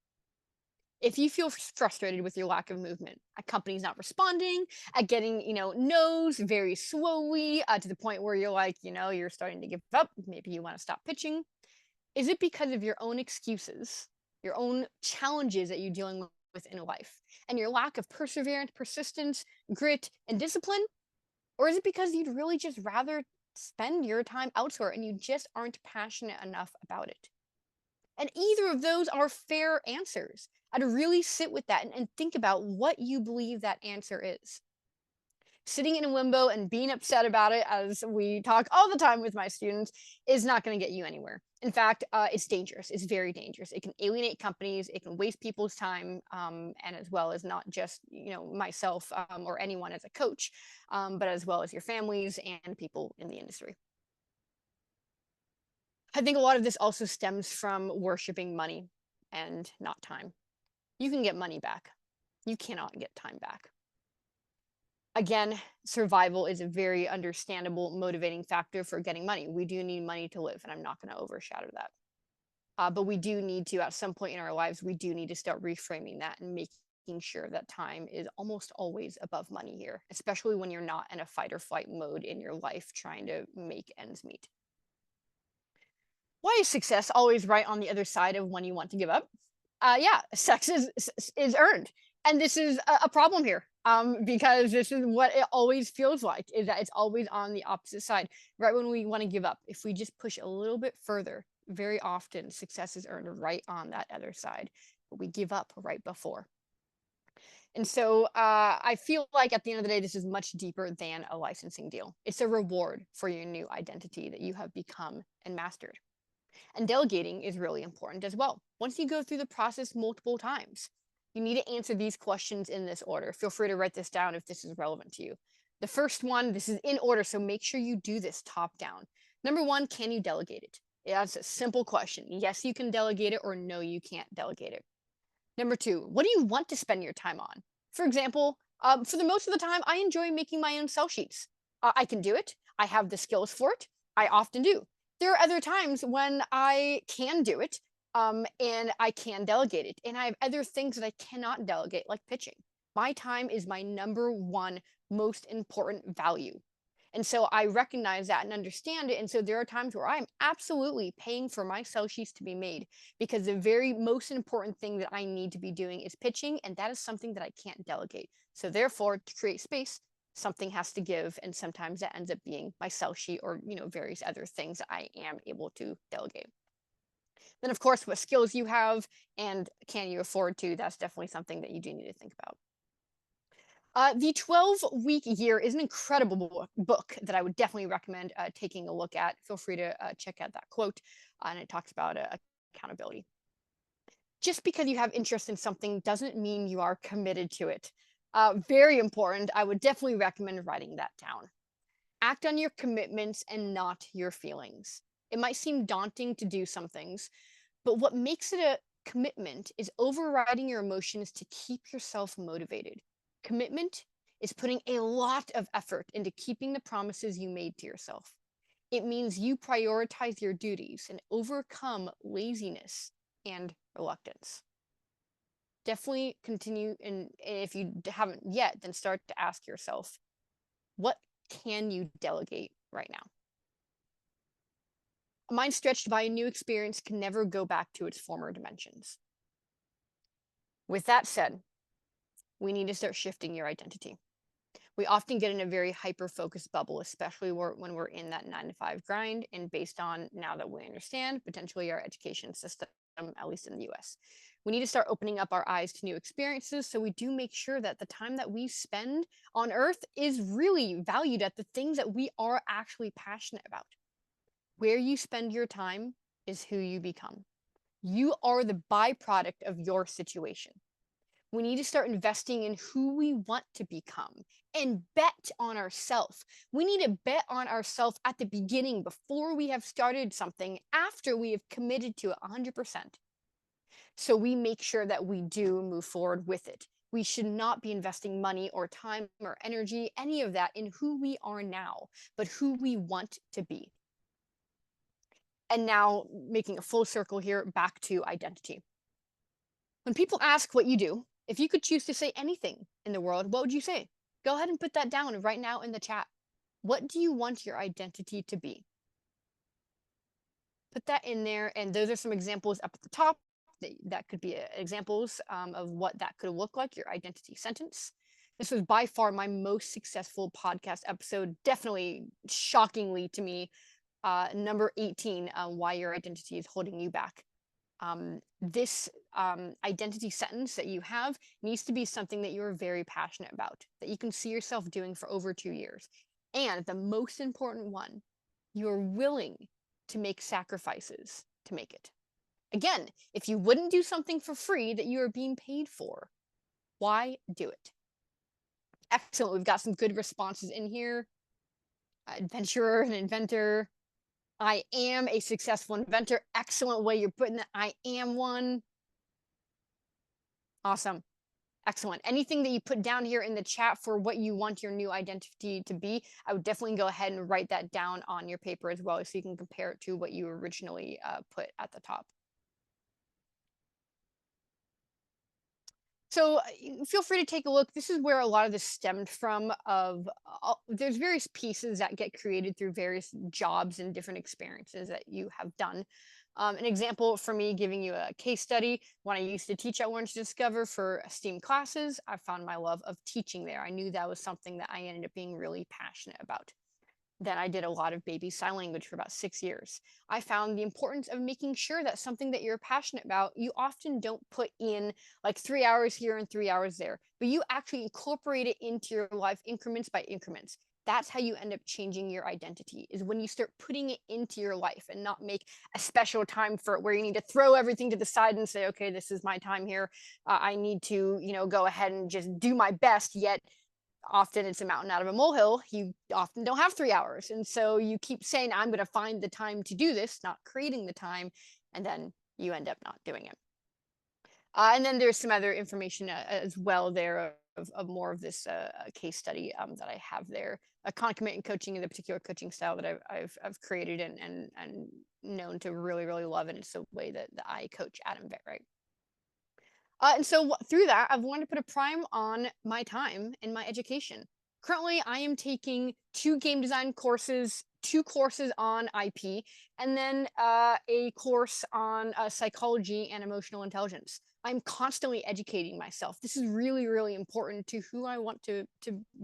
If you feel frustrated with your lack of movement, a company's not responding, at getting, no's very slowly, to the point where you're like, you're starting to give up, maybe you want to stop pitching. Is it because of your own excuses, your own challenges that you're dealing with in life, and your lack of perseverance, persistence, grit, and discipline? Or is it because you'd really just rather spend your time elsewhere and you just aren't passionate enough about it? And either of those are fair answers. I'd really sit with that and think about what you believe that answer is. Sitting in limbo and being upset about it, as we talk all the time with my students, is not going to get you anywhere. In fact, it's dangerous. It's very dangerous. It can alienate companies. It can waste people's time, and as well as not just myself or anyone as a coach, but as well as your families and people in the industry. I think a lot of this also stems from worshiping money and not time. You can get money back. You cannot get time back. Again, survival is a very understandable motivating factor for getting money. We do need money to live, and I'm not going to overshadow that. But we do need to, at some point in our lives, we do need to start reframing that and making sure that time is almost always above money here, especially when you're not in a fight or flight mode in your life trying to make ends meet. Why is success always right on the other side of when you want to give up? Success is earned. And this is a problem here because this is what it always feels like, is that it's always on the opposite side. Right when we want to give up, if we just push a little bit further, very often success is earned right on that other side, but we give up right before. And so I feel like at the end of the day, this is much deeper than a licensing deal. It's a reward for your new identity that you have become and mastered. And delegating is really important as well. Once you go through the process multiple times, you need to answer these questions in this order. Feel free to write this down if this is relevant to you. The first one, this is in order, so make sure you do this top down. Number one, can you delegate it? Yeah, that's a simple question. Yes, you can delegate it, or no, you can't delegate it. Number two, what do you want to spend your time on? For example, for the most of the time, I enjoy making my own sell sheets. I can do it. I have the skills for it. I often do. There are other times when I can do it, and I can delegate it. And I have other things that I cannot delegate, like pitching. My time is my number one most important value. And so I recognize that and understand it. And so there are times where I'm absolutely paying for my sell sheets to be made because the very most important thing that I need to be doing is pitching. And that is something that I can't delegate. So therefore, to create space, something has to give. And sometimes that ends up being my sell sheet or, various other things that I am able to delegate. Then, of course, what skills you have and can you afford to, that's definitely something that you do need to think about. The 12-week year is an incredible book that I would definitely recommend taking a look at. Feel free to check out that quote, and it talks about accountability. Just because you have interest in something doesn't mean you are committed to it. Very important. I would definitely recommend writing that down. Act on your commitments and not your feelings. It might seem daunting to do some things, but what makes it a commitment is overriding your emotions to keep yourself motivated. Commitment is putting a lot of effort into keeping the promises you made to yourself. It means you prioritize your duties and overcome laziness and reluctance. Definitely continue, and if you haven't yet, then start to ask yourself, what can you delegate right now? A mind stretched by a new experience can never go back to its former dimensions. With that said, we need to start shifting your identity. We often get in a very hyper-focused bubble, especially when we're in that 9 to 5 grind, and based on now that we understand potentially our education system, at least in the US. We need to start opening up our eyes to new experiences so we do make sure that the time that we spend on earth is really valued at the things that we are actually passionate about. Where you spend your time is who you become. You are the byproduct of your situation. We need to start investing in who we want to become and bet on ourselves. We need to bet on ourselves at the beginning before we have started something, after we have committed to it 100%. So we make sure that we do move forward with it. We should not be investing money or time or energy, any of that, in who we are now, but who we want to be. And now making a full circle here back to identity. When people ask what you do, if you could choose to say anything in the world, what would you say? Go ahead and put that down right now in the chat. What do you want your identity to be? Put that in there. And those are some examples up at the top. That could be examples of what that could look like, your identity sentence. This was by far my most successful podcast episode. Definitely shockingly to me, number 18, why your identity is holding you back. This identity sentence that you have needs to be something that you're very passionate about, that you can see yourself doing for over 2 years. And the most important one, you're willing to make sacrifices to make it. Again, if you wouldn't do something for free that you are being paid for, why do it? Excellent. We've got some good responses in here. Adventurer and inventor. I am a successful inventor. Excellent way you're putting that. I am one. Awesome. Excellent. Anything that you put down here in the chat for what you want your new identity to be, I would definitely go ahead and write that down on your paper as well so you can compare it to what you originally put at the top. So feel free to take a look. This is where a lot of this stemmed from. There's various pieces that get created through various jobs and different experiences that you have done. An example for me, giving you a case study, when I used to teach at Learn to Discover for STEAM classes, I found my love of teaching there. I knew that was something that I ended up being really passionate about. Then I did a lot of baby sign language for about 6 years. I found the importance of making sure that something that you're passionate about, you often don't put in like 3 hours here and 3 hours there, but you actually incorporate it into your life increments by increments. That's how you end up changing your identity, is when you start putting it into your life and not make a special time for it where you need to throw everything to the side and say, okay, this is my time here. I need to, go ahead and just do my best, yet Often it's a mountain out of a molehill. You often don't have 3 hours. And so you keep saying, I'm going to find the time to do this, not creating the time. And then you end up not doing it. And then there's some other information as well there of more of this case study that I have there. A concomitant coaching in the particular coaching style that I've created and known to really love, and it's the way that I coach at Invent, right? And so through that, I've wanted to put a prime on my time and my education. Currently, I am taking 2 game design courses, 2 courses on IP, and then a course on psychology and emotional intelligence. I'm constantly educating myself. This is really important to who I want to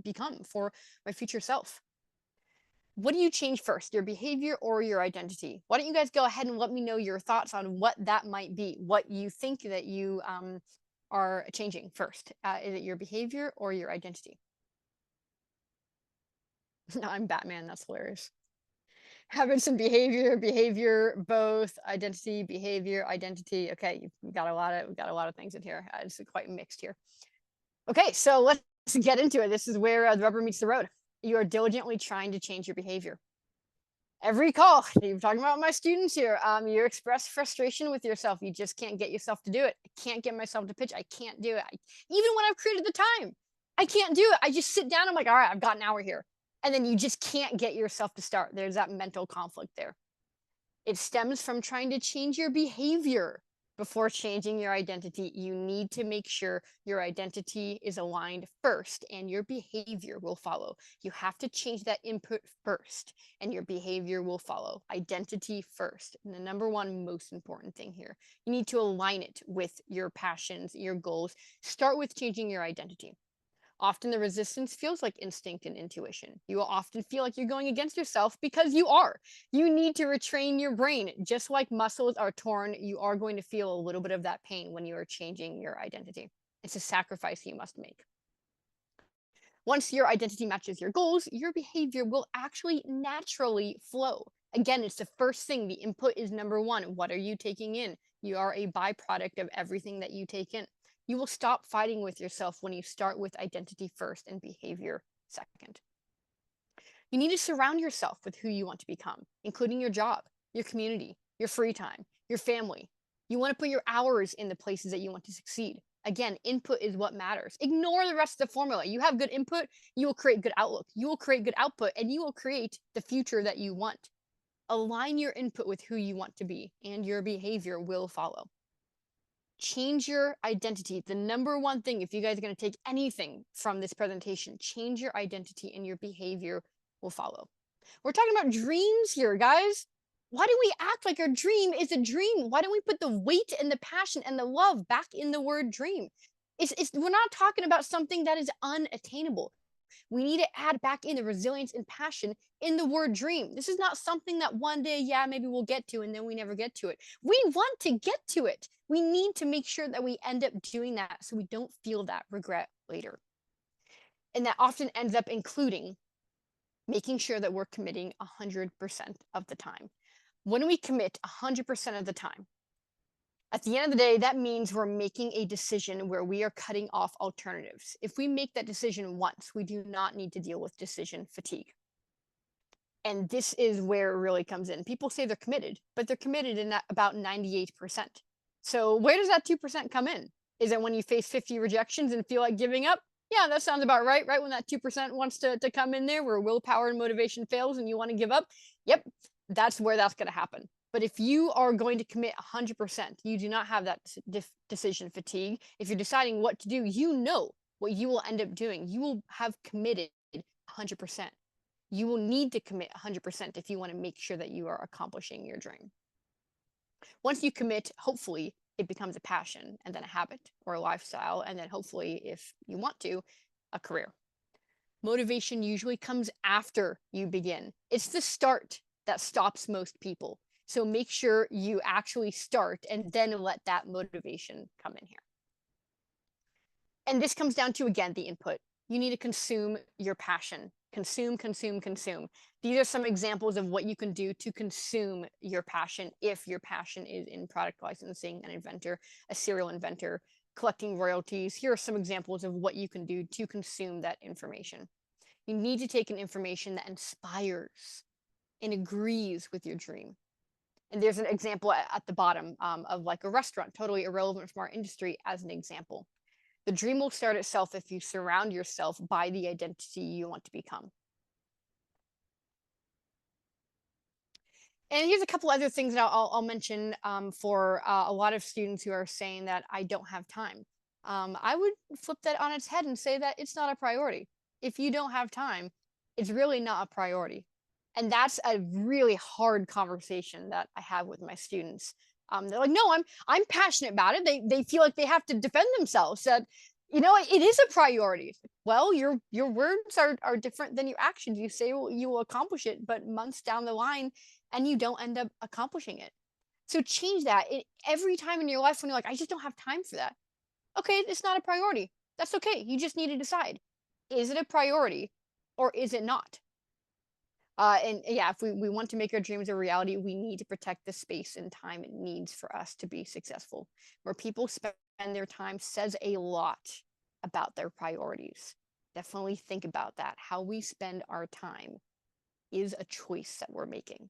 become for my future self. What do you change first, your behavior or your identity? Why don't you guys go ahead and let me know your thoughts on what that might be, what you think that you are changing first. Is it your behavior or your identity? No, I'm Batman. That's hilarious. Habits and behavior, both identity, behavior, identity. Okay, we've got a lot of things in here. It's quite mixed here. Okay, so let's get into it. This is where the rubber meets the road. You are diligently trying to change your behavior. Every call, you're talking about my students here. You express frustration with yourself. You just can't get yourself to do it. I can't get myself to pitch. I can't do it. Even when I've created the time, I can't do it. I just sit down. I'm like, all right, I've got an hour here. And then you just can't get yourself to start. There's that mental conflict there. It stems from trying to change your behavior. Before changing your identity, you need to make sure your identity is aligned first and your behavior will follow. You have to change that input first and your behavior will follow. Identity first. And the number one most important thing here, you need to align it with your passions, your goals. Start with changing your identity. Often the resistance feels like instinct and intuition. You will often feel like you're going against yourself because you are. You need to retrain your brain. Just like muscles are torn, you are going to feel a little bit of that pain when you are changing your identity. It's a sacrifice you must make. Once your identity matches your goals, your behavior will actually naturally flow. Again, it's the first thing. The input is number one. What are you taking in? You are a byproduct of everything that you take in. You will stop fighting with yourself when you start with identity first and behavior second. You need to surround yourself with who you want to become, including your job, your community, your free time, your family. You want to put your hours in the places that you want to succeed. Again, input is what matters. Ignore the rest of the formula. You have good input, you will create good outlook. You will create good output, and you will create the future that you want. Align your input with who you want to be, and your behavior will follow. Change your identity. The number one thing, if you guys are going to take anything from this presentation, change your identity and your behavior will follow. We're talking about dreams here, guys. Why do we act like our dream is a dream? Why don't we put the weight and the passion and the love back in the word dream? We're not talking about something that is unattainable. We need to add back in the resilience and passion in the word dream. This is not something that one day, yeah, maybe we'll get to and then we never get to it. We want to get to it. We need to make sure that we end up doing that so we don't feel that regret later. And that often ends up including making sure that we're committing 100% of the time. When we commit 100% of the time, at the end of the day, that means we're making a decision where we are cutting off alternatives. If we make that decision once, we do not need to deal with decision fatigue. And this is where it really comes in. People say they're committed, but they're committed in about 98%. So where does that 2% come in? Is it when you face 50 rejections and feel like giving up? Yeah, that sounds about right, right? When that 2% wants to come in there where willpower and motivation fails and you want to give up. Yep, that's where that's going to happen. But if you are going to commit 100%, you do not have that decision fatigue. If you're deciding what to do, you know what you will end up doing. You will have committed 100%. You will need to commit 100% if you want to make sure that you are accomplishing your dream. Once you commit, hopefully it becomes a passion and then a habit or a lifestyle. And then hopefully, if you want to, a career. Motivation usually comes after you begin. It's the start that stops most people. So make sure you actually start and then let that motivation come in here. And this comes down to, again, the input. You need to consume your passion. Consume. These are some examples of what you can do to consume your passion if your passion is in product licensing, an inventor, a serial inventor, collecting royalties. Here are some examples of what you can do to consume that information. You need to take an information that inspires and agrees with your dream. And there's an example at the bottom of like a restaurant, totally irrelevant from our industry as an example. The dream will start itself if you surround yourself by the identity you want to become. And here's a couple other things that I'll mention for a lot of students who are saying that I don't have time. I would flip that on its head and say that it's not a priority. If you don't have time, it's really not a priority. And that's a really hard conversation that I have with my students. They're like, no, I'm passionate about it. They feel like they have to defend themselves. That, you know, it is a priority. Well, your words are different than your actions. You say you will accomplish it, but months down the line, and you don't end up accomplishing it. So change that. Every time in your life when you're like, I just don't have time for that. Okay, it's not a priority. That's okay. You just need to decide, is it a priority or is it not? And yeah, if we want to make our dreams a reality, we need to protect the space and time it needs for us to be successful. Where people spend their time says a lot about their priorities. Definitely think about that. How we spend our time is a choice that we're making.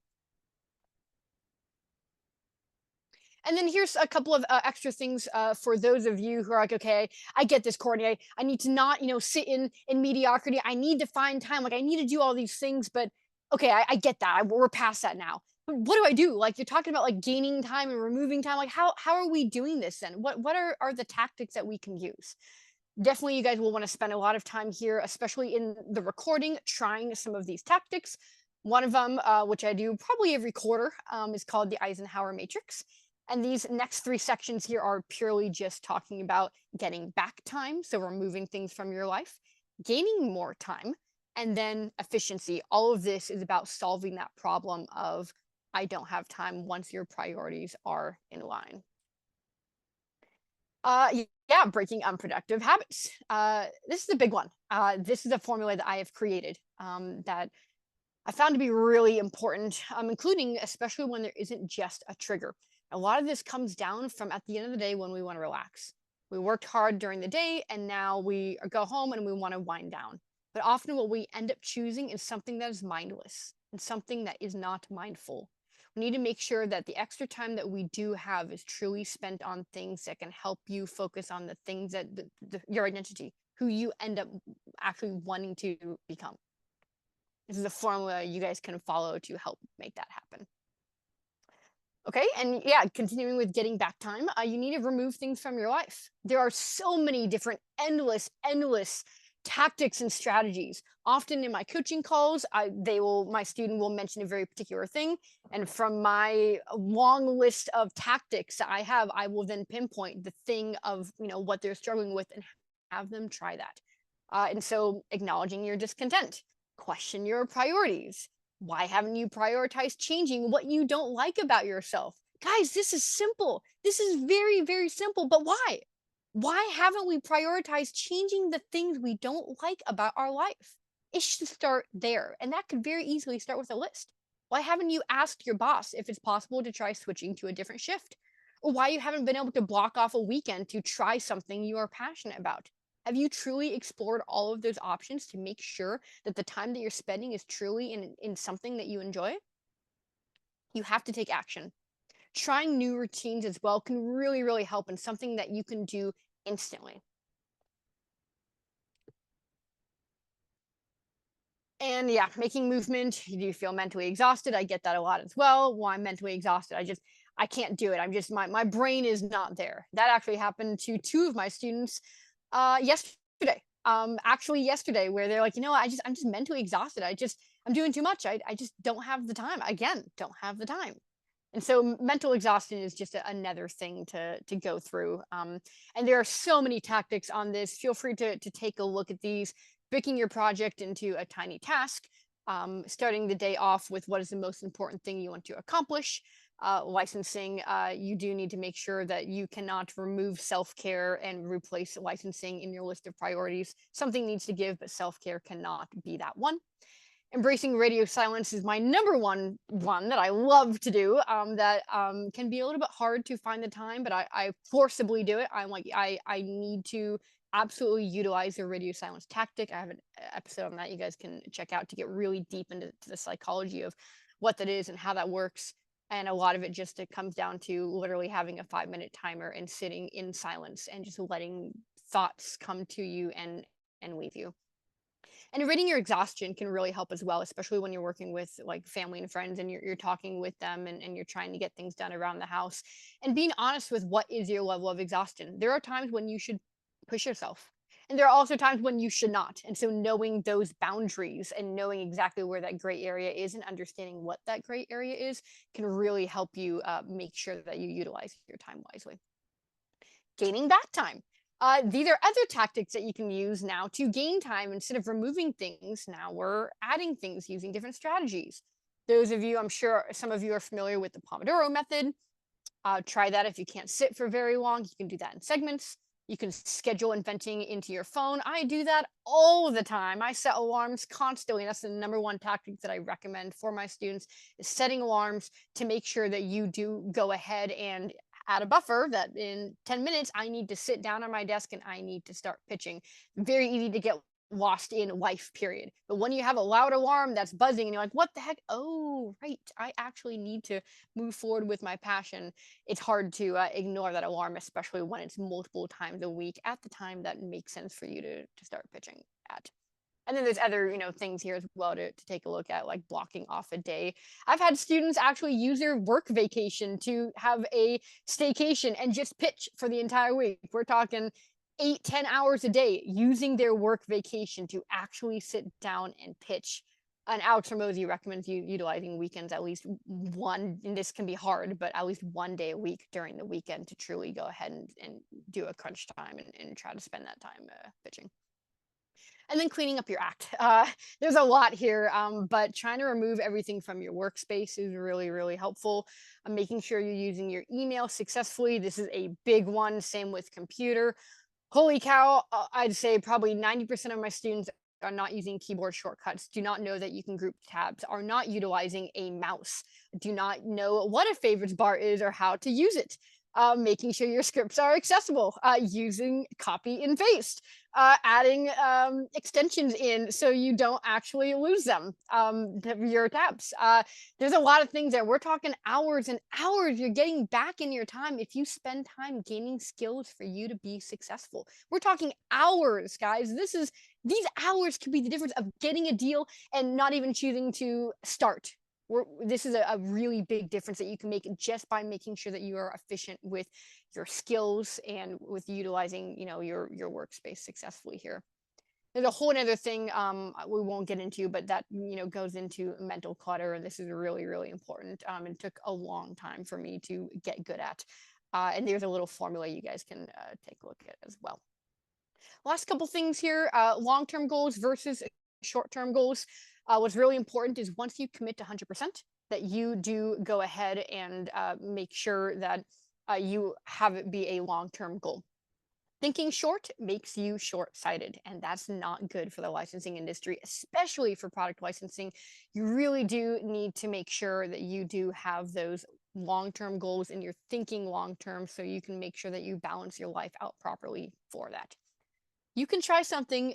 And then here's a couple of extra things for those of you who are like, okay, I get this, Courtney. I need to not, sit in mediocrity. I need to find time. Like I need to do all these things, but okay, I get that. We're past that now. But what do I do? Like you're talking about like gaining time and removing time. Like how are we doing this then? What are the tactics that we can use? Definitely, you guys will want to spend a lot of time here, especially in the recording, trying some of these tactics. One of them, which I do probably every quarter, is called the Eisenhower Matrix. And these next 3 sections here are purely just talking about getting back time, so removing things from your life, gaining more time, and then efficiency. All of this is about solving that problem of I don't have time once your priorities are in line. Yeah, breaking unproductive habits. This is a big one. This is a formula that I have created that I found to be really important, including especially when there isn't just a trigger. A lot of this comes down from at the end of the day when we want to relax. We worked hard during the day and now we go home and we want to wind down. But often what we end up choosing is something that is mindless and something that is not mindful. We need to make sure that the extra time that we do have is truly spent on things that can help you focus on the things that your identity, who you end up actually wanting to become. This is a formula you guys can follow to help make that happen. Okay, and yeah, continuing with getting back time, you need to remove things from your life. There are so many different endless tactics and strategies. Often in my coaching calls, my student will mention a very particular thing, and from my long list of tactics that I have, I will then pinpoint the thing of what they're struggling with and have them try that. And so acknowledging your discontent, question your priorities. Why haven't you prioritized changing what you don't like about yourself? Guys, this is simple. This is very, very simple, but why? Why haven't we prioritized changing the things we don't like about our life? It should start there. And that could very easily start with a list. Why haven't you asked your boss if it's possible to try switching to a different shift? Or why you haven't been able to block off a weekend to try something you are passionate about? Have you truly explored all of those options to make sure that the time that you're spending is truly in something that you enjoy? You have to take action. Trying new routines as well can really, really help, and something that you can do instantly. And yeah, making movement. Do you feel mentally exhausted? I get that a lot as well. Well, I'm mentally exhausted. I can't do it. My brain is not there. That actually happened to 2 of my students yesterday. Actually yesterday, where they're like, I'm just mentally exhausted. I'm doing too much. I just don't have the time. Again, don't have the time. And so mental exhaustion is just another thing to go through. And there are so many tactics on this. Feel free to take a look at these, breaking your project into a tiny task, starting the day off with what is the most important thing you want to accomplish. Licensing, you do need to make sure that you cannot remove self-care and replace licensing in your list of priorities. Something needs to give, but self-care cannot be that one. Embracing radio silence is my number one that I love to do. That can be a little bit hard to find the time, but I forcibly do it. I'm like I need to absolutely utilize the radio silence tactic. I have an episode on that you guys can check out to get really deep into the psychology of what that is and how that works. And a lot of it just it comes down to literally having a 5-minute timer and sitting in silence and just letting thoughts come to you and leave you. And rating your exhaustion can really help as well, especially when you're working with like family and friends and you're talking with them and you're trying to get things done around the house and being honest with what is your level of exhaustion. There are times when you should push yourself. And there are also times when you should not. And so knowing those boundaries and knowing exactly where that gray area is and understanding what that gray area is can really help you make sure that you utilize your time wisely. Gaining back time. These are other tactics that you can use now to gain time. Instead of removing things, now we're adding things using different strategies. Those of you, I'm sure some of you are familiar with the Pomodoro method. Try that if you can't sit for very long. You can do that in segments. You can schedule inventing into your phone. I do that all the time. I set alarms constantly. That's the number one tactic that I recommend for my students is setting alarms to make sure that you do go ahead and add a buffer that in 10 minutes, I need to sit down on my desk and I need to start pitching. Very easy to get lost in life, period. But when you have a loud alarm that's buzzing and you're like, what the heck? Oh, right. I actually need to move forward with my passion. It's hard to ignore that alarm, especially when it's multiple times a week at the time that makes sense for you to start pitching at. And then there's other, things here as well to take a look at, like blocking off a day. I've had students actually use their work vacation to have a staycation and just pitch for the entire week. We're talking 8-10 hours a day using their work vacation to actually sit down and pitch. And Alex Ramosi recommends you utilizing weekends at least one, and this can be hard, but at least one day a week during the weekend to truly go ahead and do a crunch time and try to spend that time pitching. And then cleaning up your act. There's a lot here, but trying to remove everything from your workspace is really, really helpful. Making sure you're using your email successfully. This is a big one. Same with computer. Holy cow, I'd say probably 90% of my students are not using keyboard shortcuts, do not know that you can group tabs, are not utilizing a mouse, do not know what a favorites bar is or how to use it. Making sure your scripts are accessible, using copy and paste, adding extensions in so you don't actually lose them, your tabs. There's a lot of things that we're talking hours and hours you're getting back in your time if you spend time gaining skills for you to be successful. We're talking hours, guys. These hours could be the difference of getting a deal and not even choosing to start. This is a really big difference that you can make just by making sure that you are efficient with your skills and with utilizing, your workspace successfully here. There's a whole other thing we won't get into, but that goes into mental clutter, and this is really, really important. It took a long time for me to get good at, and there's a little formula you guys can take a look at as well. Last couple things here: long-term goals versus short-term goals. What's really important is once you commit to 100%, that you do go ahead and make sure that you have it be a long-term goal. Thinking short makes you short-sighted, and that's not good for the licensing industry, especially for product licensing. You really do need to make sure that you do have those long-term goals and you're thinking long-term so you can make sure that you balance your life out properly for that. You can try something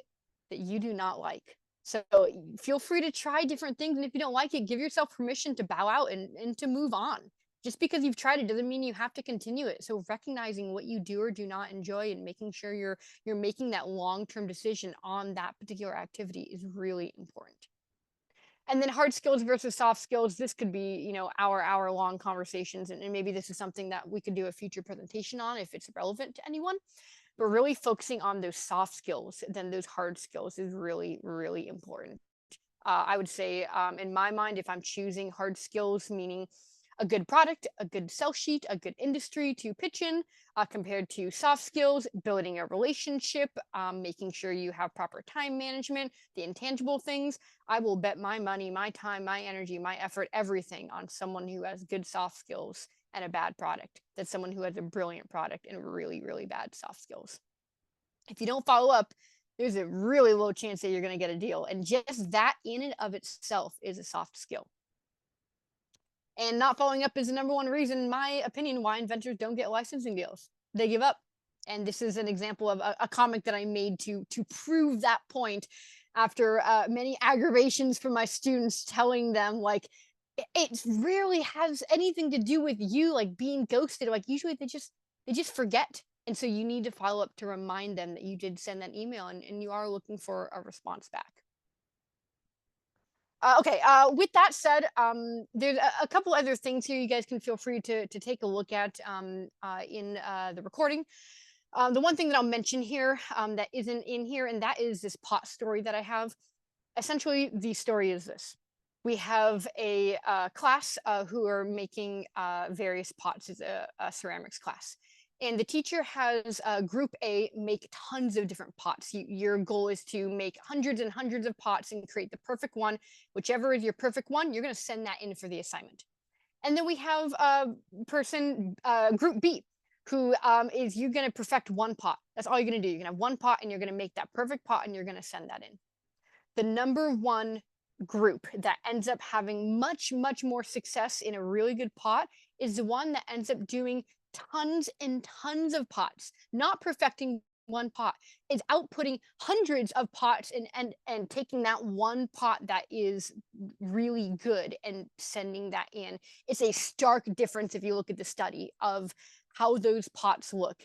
that you do not like. So feel free to try different things. And if you don't like it, give yourself permission to bow out and to move on. Just because you've tried it doesn't mean you have to continue it. So recognizing what you do or do not enjoy and making sure you're making that long-term decision on that particular activity is really important. And then hard skills versus soft skills. This could be, hour-long conversations. And maybe this is something that we could do a future presentation on if it's relevant to anyone. But really focusing on those soft skills than those hard skills is really, really important. I would say, in my mind, if I'm choosing hard skills, meaning a good product, a good sell sheet, a good industry to pitch in, compared to soft skills, building a relationship, making sure you have proper time management, the intangible things, I will bet my money, my time, my energy, my effort, everything on someone who has good soft skills and a bad product than someone who has a brilliant product and really, really bad soft skills. If you don't follow up, there's a really low chance that you're going to get a deal. And just that in and of itself is a soft skill. And not following up is the number one reason, in my opinion, why inventors don't get licensing deals. They give up. And this is an example of a comic that I made to prove that point after many aggravations from my students telling them, like, it rarely has anything to do with you, like, being ghosted. Like, usually they just forget. And so you need to follow up to remind them that you did send that email, and you are looking for a response back. Okay, with that said, there's a couple other things here you guys can feel free to take a look at in the recording. The one thing that I'll mention here that isn't in here, and that is this pot story that I have. Essentially, the story is this. We have a class who are making various pots. It's a ceramics class. And the teacher has group A make tons of different pots. Your goal is to make hundreds and hundreds of pots and create the perfect one. Whichever is your perfect one, you're going to send that in for the assignment. And then we have group B, who is you're going to perfect one pot. That's all you're going to do. You're going to have one pot and you're going to make that perfect pot and you're going to send that in. The number one group that ends up having much, much more success in a really good pot is the one that ends up doing tons and tons of pots, not perfecting one pot, is outputting hundreds of pots and taking that one pot that is really good and sending that in. It's a stark difference if you look at the study of how those pots look,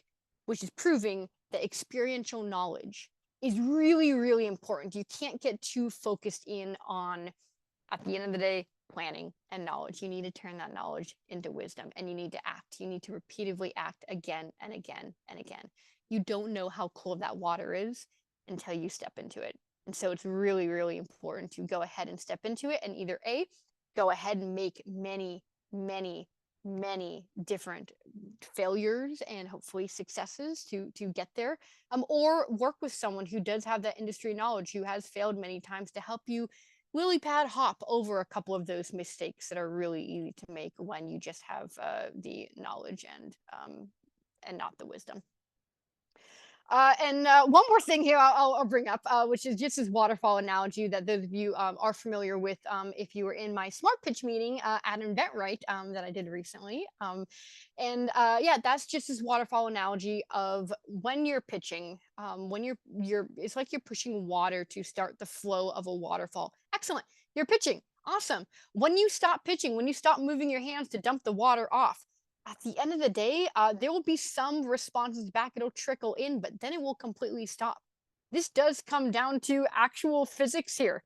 which is proving that experiential knowledge is really, really important. You can't get too focused in on, at the end of the day, planning and knowledge. You need to turn that knowledge into wisdom, and you need to act. You need to repeatedly act again and again and again. You don't know how cold that water is until you step into it. And so it's really, really important to go ahead and step into it and either A, go ahead and make many, many, many different failures and hopefully successes to get there, or work with someone who does have that industry knowledge, who has failed many times, to help you lily pad hop over a couple of those mistakes that are really easy to make when you just have the knowledge and not the wisdom. And one more thing here I'll bring up, which is just this waterfall analogy that those of you are familiar with if you were in my smart pitch meeting at Inventors that I did recently. Yeah, that's just this waterfall analogy of when you're pitching, when it's like you're pushing water to start the flow of a waterfall. Excellent. You're pitching. Awesome. When you stop pitching, when you stop moving your hands to dump the water off, at the end of the day, there will be some responses back. It'll trickle in, but then it will completely stop. This does come down to actual physics here.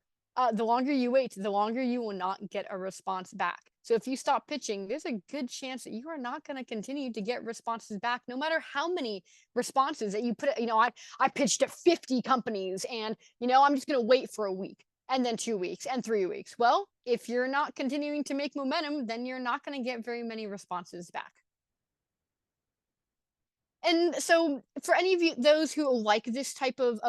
The longer you wait, the longer you will not get a response back. So if you stop pitching, there's a good chance that you are not going to continue to get responses back, no matter how many responses that you put. I pitched to 50 companies, and I'm just going to wait for a week, and then 2 weeks and 3 weeks. Well, if you're not continuing to make momentum, then you're not going to get very many responses back. And so for any of you, those who like this type of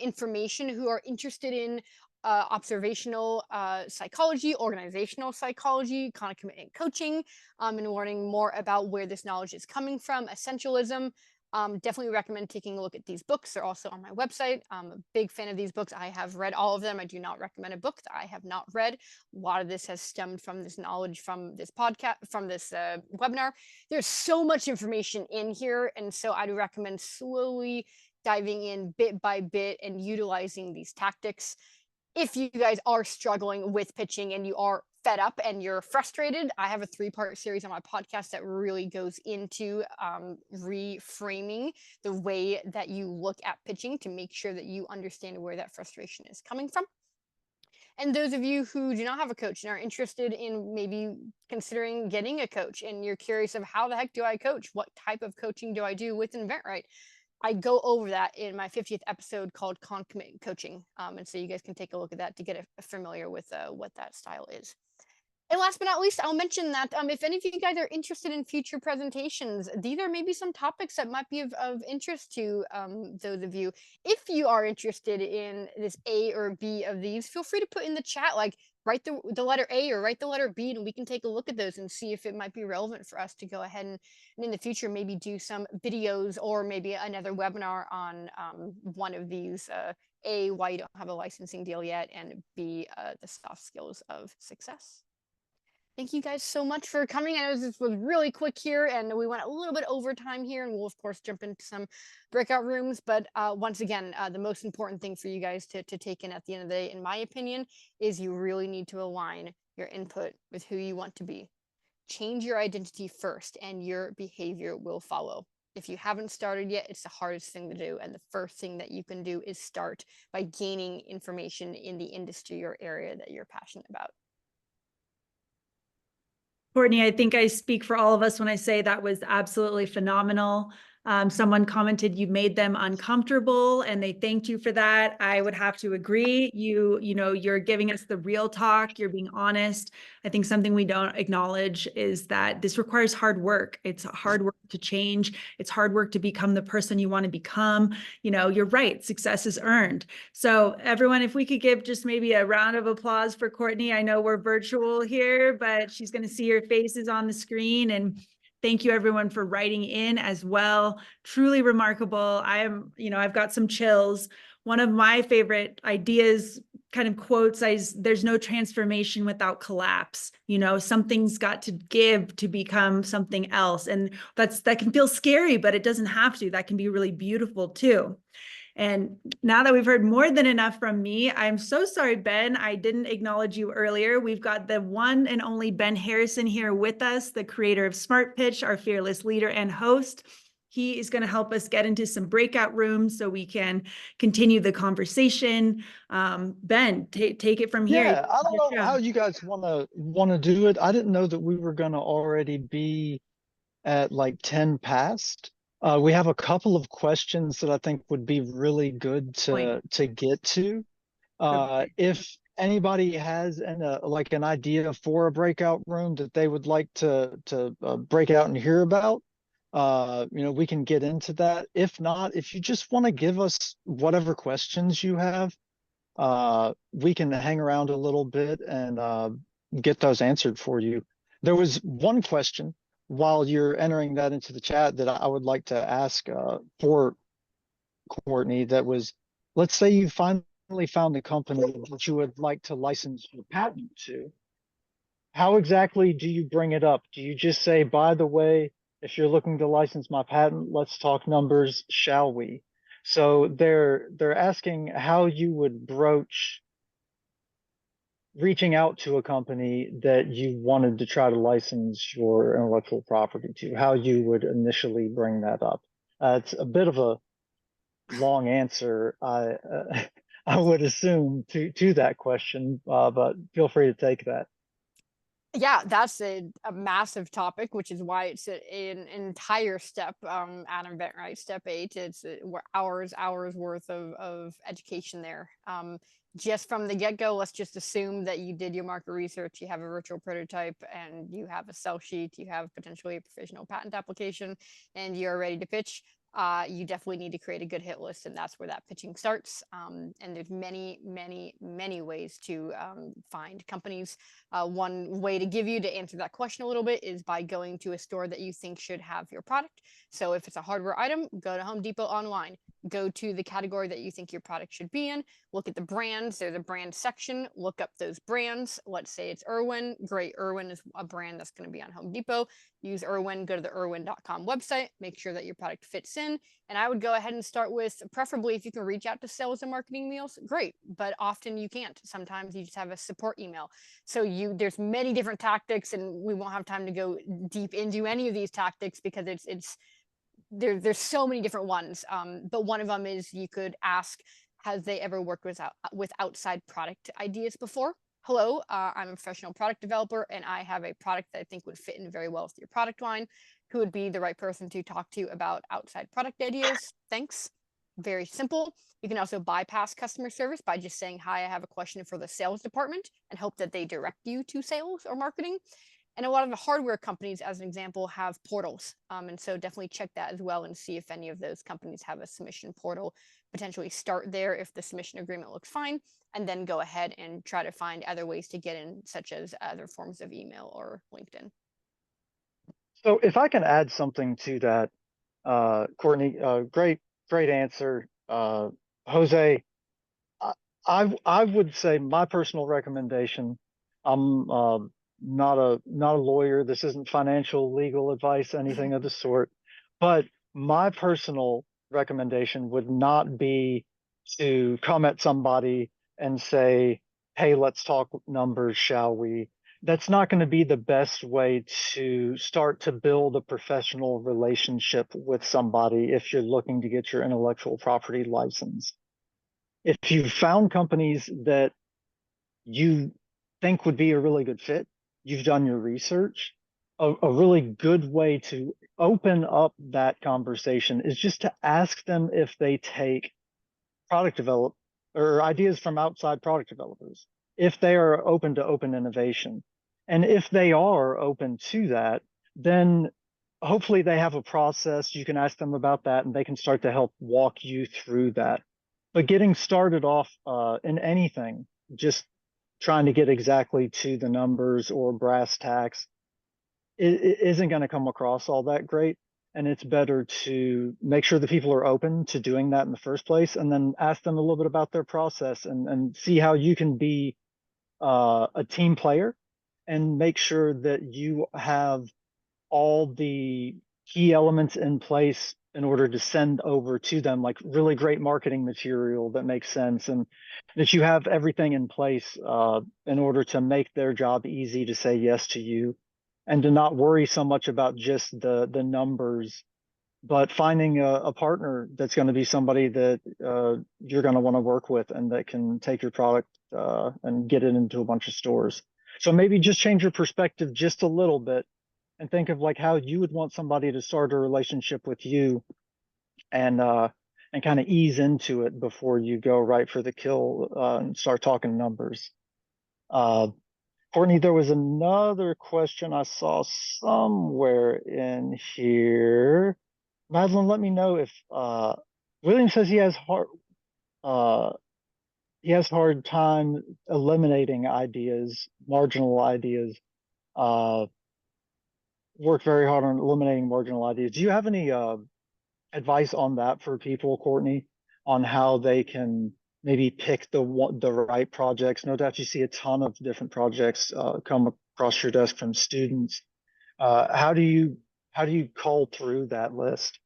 information, who are interested in observational psychology, organizational psychology, chronic commitment coaching, and learning more about where this knowledge is coming from, essentialism, definitely recommend taking a look at these books. They're also on my website. I'm a big fan of these books. I have read all of them. I do not recommend a book that I have not read. A lot of this has stemmed from this knowledge from this podcast, from this webinar. There's so much information in here. And so I'd recommend slowly diving in bit by bit and utilizing these tactics. If you guys are struggling with pitching and you are fed up and you're frustrated, I have a 3-part series on my podcast that really goes into reframing the way that you look at pitching to make sure that you understand where that frustration is coming from. And those of you who do not have a coach and are interested in maybe considering getting a coach, and you're curious of how the heck do I coach? What type of coaching do I do with Inventors? I go over that in my 50th episode called Commitment Coaching. And so you guys can take a look at that to get familiar with what that style is. And last but not least, I'll mention that if any of you guys are interested in future presentations, these are maybe some topics that might be of interest to those of you. If you are interested in this A or B of these, feel free to put in the chat, like, write the letter A or write the letter B, and we can take a look at those and see if it might be relevant for us to go ahead and in the future maybe do some videos or maybe another webinar on one of these. A, why you don't have a licensing deal yet, and B, the soft skills of success. Thank you guys so much for coming. I know this was really quick here, and we went a little bit over time here, and we'll of course jump into some breakout rooms. But once again, the most important thing for you guys to take in at the end of the day, in my opinion, is you really need to align your input with who you want to be. Change your identity first, and your behavior will follow. If you haven't started yet, it's the hardest thing to do. And the first thing that you can do is start by gaining information in the industry or area that you're passionate about. Courtney, I think I speak for all of us when I say that was absolutely phenomenal. Someone commented you made them uncomfortable and they thanked you for that. I would have to agree. You're giving us the real talk. You're being honest. I think something we don't acknowledge is that this requires hard work. It's hard work to change. It's hard work to become the person you want to become. You're right. Success is earned. So everyone, if we could give just maybe a round of applause for Courtney. I know we're virtual here, but she's going to see your faces on the screen. And thank you everyone for writing in as well. Truly remarkable. I've got some chills. One of my favorite ideas, kind of quotes, is there's no transformation without collapse. Something's got to give to become something else. And that can feel scary, but it doesn't have to. That can be really beautiful too. And now that we've heard more than enough from me, I'm so sorry, Ben, I didn't acknowledge you earlier. We've got the one and only Ben Harrison here with us, the creator of Smart Pitch, our fearless leader and host. He is going to help us get into some breakout rooms so we can continue the conversation. Ben, take it from here. Yeah, I don't know how you guys want to do it. I didn't know that we were going to already be at like 10 past. We have a couple of questions that I think would be really good to get to. If anybody has an idea for a breakout room that they would like to break out and hear about, we can get into that. If not, if you just want to give us whatever questions you have, we can hang around a little bit and get those answered for you. There was one question while you're entering that into the chat that I would like to ask for Courtney. That was, let's say you finally found a company that you would like to license your patent to. How exactly do you bring it up? Do you just say, by the way, if you're looking to license my patent, let's talk numbers, shall we? So they're asking how you would broach reaching out to a company that you wanted to try to license your intellectual property to, how you would initially bring that up. It's a bit of a long answer, I would assume, to that question, but feel free to take that. Yeah, that's a massive topic, which is why it's an entire step at Inventors. Step 8, it's hours worth of education there. Just from the get-go, let's just assume that you did your market research, you have a virtual prototype, and you have a sell sheet, you have potentially a provisional patent application, and you're ready to pitch. You definitely need to create a good hit list, and that's where that pitching starts. And there's many ways to find companies. One way to give you to answer that question a little bit is by going to a store that you think should have your product. So if it's a hardware item, go to Home Depot online. Go to the category that you think your product should be in. Look at the brands. There's a brand section. Look up those brands. Let's say it's Irwin. Great. Irwin is a brand that's going to be on Home Depot. Use Irwin. Go to the irwin.com website. Make sure that your product fits in. And I would go ahead and start with, preferably if you can reach out to sales and marketing emails, great. But often you can't. Sometimes you just have a support email. So there's many different tactics, and we won't have time to go deep into any of these tactics because there's so many different ones. But one of them is you could ask, has they ever worked with outside product ideas before? Hello, I'm a professional product developer, and I have a product that I think would fit in very well with your product line. Who would be the right person to talk to about outside product ideas? Thanks. Very simple. You can also bypass customer service by just saying, hi, I have a question for the sales department, and hope that they direct you to sales or marketing. And a lot of the hardware companies, as an example, have portals. And so definitely check that as well and see if any of those companies have a submission portal. Potentially start there if the submission agreement looks fine, and then go ahead and try to find other ways to get in, such as other forms of email or LinkedIn. So if I can add something to that, Courtney, great answer. Jose, I, I would say my personal recommendation. I'm not a lawyer. This isn't financial legal advice, anything of the sort. But my personal recommendation would not be to come at somebody and say, "Hey, let's talk numbers, shall we?" That's not going to be the best way to start to build a professional relationship with somebody if you're looking to get your intellectual property license. If you found companies that you think would be a really good fit, you've done your research, a really good way to open up that conversation is just to ask them if they take product develop or ideas from outside product developers, if they are open to open innovation. And if they are open to that, then hopefully they have a process. You can ask them about that and they can start to help walk you through that. But getting started off in anything, just trying to get exactly to the numbers or brass tacks, it isn't going to come across all that great. And it's better to make sure that people are open to doing that in the first place, and then ask them a little bit about their process and see how you can be a team player and make sure that you have all the key elements in place in order to send over to them, like really great marketing material that makes sense, and that you have everything in place in order to make their job easy to say yes to you, and to not worry so much about just the numbers, but finding a partner that's going to be somebody that you're going to want to work with and that can take your product and get it into a bunch of stores. So maybe just change your perspective just a little bit and think of like how you would want somebody to start a relationship with you, and kind of ease into it before you go right for the kill and start talking numbers. Courtney, there was another question I saw somewhere in here. Madeline, let me know if William says uh, he has hard time eliminating ideas, marginal ideas. Work very hard on eliminating marginal ideas. Do you have any advice on that for people, Courtney, on how they can maybe pick the right projects? No doubt you see a ton of different projects come across your desk from students. How do you cull through that list?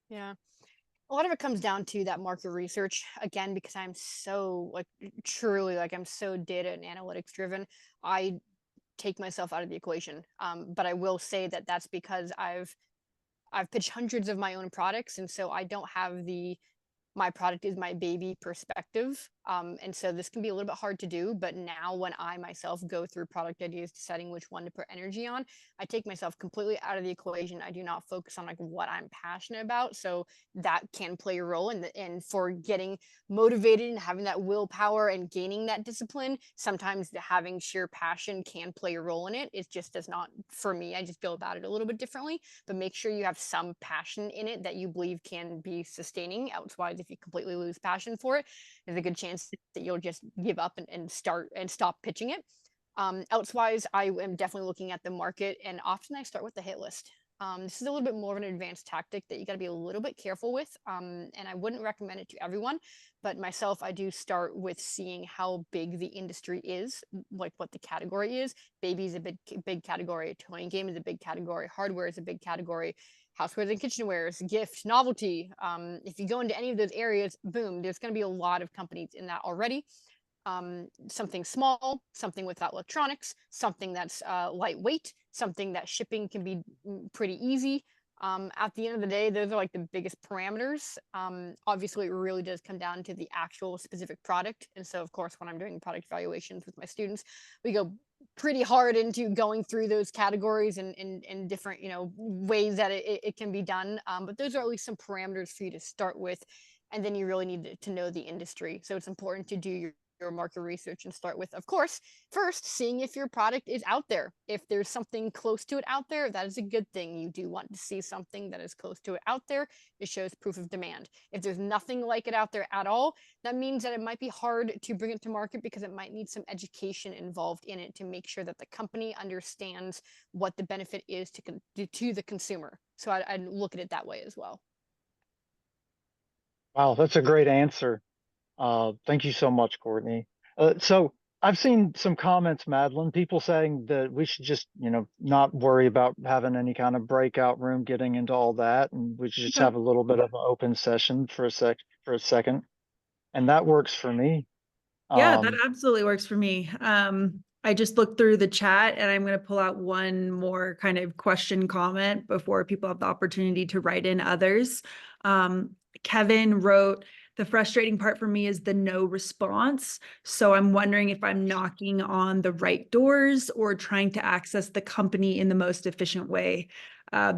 Yeah. A lot of it comes down to that market research again, because I'm so like truly like I'm so data and analytics driven. I take myself out of the equation. But I will say that that's because I've pitched hundreds of my own products, and so I don't have the my product is my baby perspective. And so this can be a little bit hard to do, but now when I myself go through product ideas, deciding which one to put energy on, I take myself completely out of the equation. I do not focus on like what I'm passionate about. So that can play a role in for getting motivated and having that willpower and gaining that discipline. Sometimes having sheer passion can play a role in it. It just does not for me. I just feel about it a little bit differently, but make sure you have some passion in it that you believe can be sustaining. Otherwise, if you completely lose passion for it, there's a good chance that you'll just give up and start and stop pitching it. Elsewise, I am definitely looking at the market, and often I start with the hit list. This is a little bit more of an advanced tactic that you got to be a little bit careful with, and I wouldn't recommend it to everyone. But myself, I do start with seeing how big the industry is, like what the category is. Baby is a big category. Toy and game is a big category. Hardware is a big category. Housewares and kitchenwares, gift, novelty. If you go into any of those areas, boom, there's going to be a lot of companies in that already. Something small, something without electronics, something that's lightweight, something that shipping can be pretty easy. At the end of the day, those are like the biggest parameters. Obviously, it really does come down to the actual specific product. And so, of course, when I'm doing product evaluations with my students, we go pretty hard into going through those categories and different, ways that it can be done. But those are at least some parameters for you to start with. And then you really need to know the industry. So it's important to do your market research and start with, of course, first seeing if your product is out there. If there's something close to it out there, that is a good thing. You do want to see something that is close to it out there. It shows proof of demand. If there's nothing like it out there at all, that means that it might be hard to bring it to market because it might need some education involved in it to make sure that the company understands what the benefit is to the consumer. So I'd look at it that way as well. Wow, that's a great answer. Thank you so much, Courtney. So I've seen some comments, Madeline, people saying that we should just, not worry about having any kind of breakout room, getting into all that, and we should just Okay. have a little bit of an open session for a second. And that works for me. Yeah, that absolutely works for me. I just looked through the chat and I'm going to pull out one more kind of question comment before people have the opportunity to write in others. Kevin wrote, the frustrating part for me is the no response. So I'm wondering if I'm knocking on the right doors or trying to access the company in the most efficient way.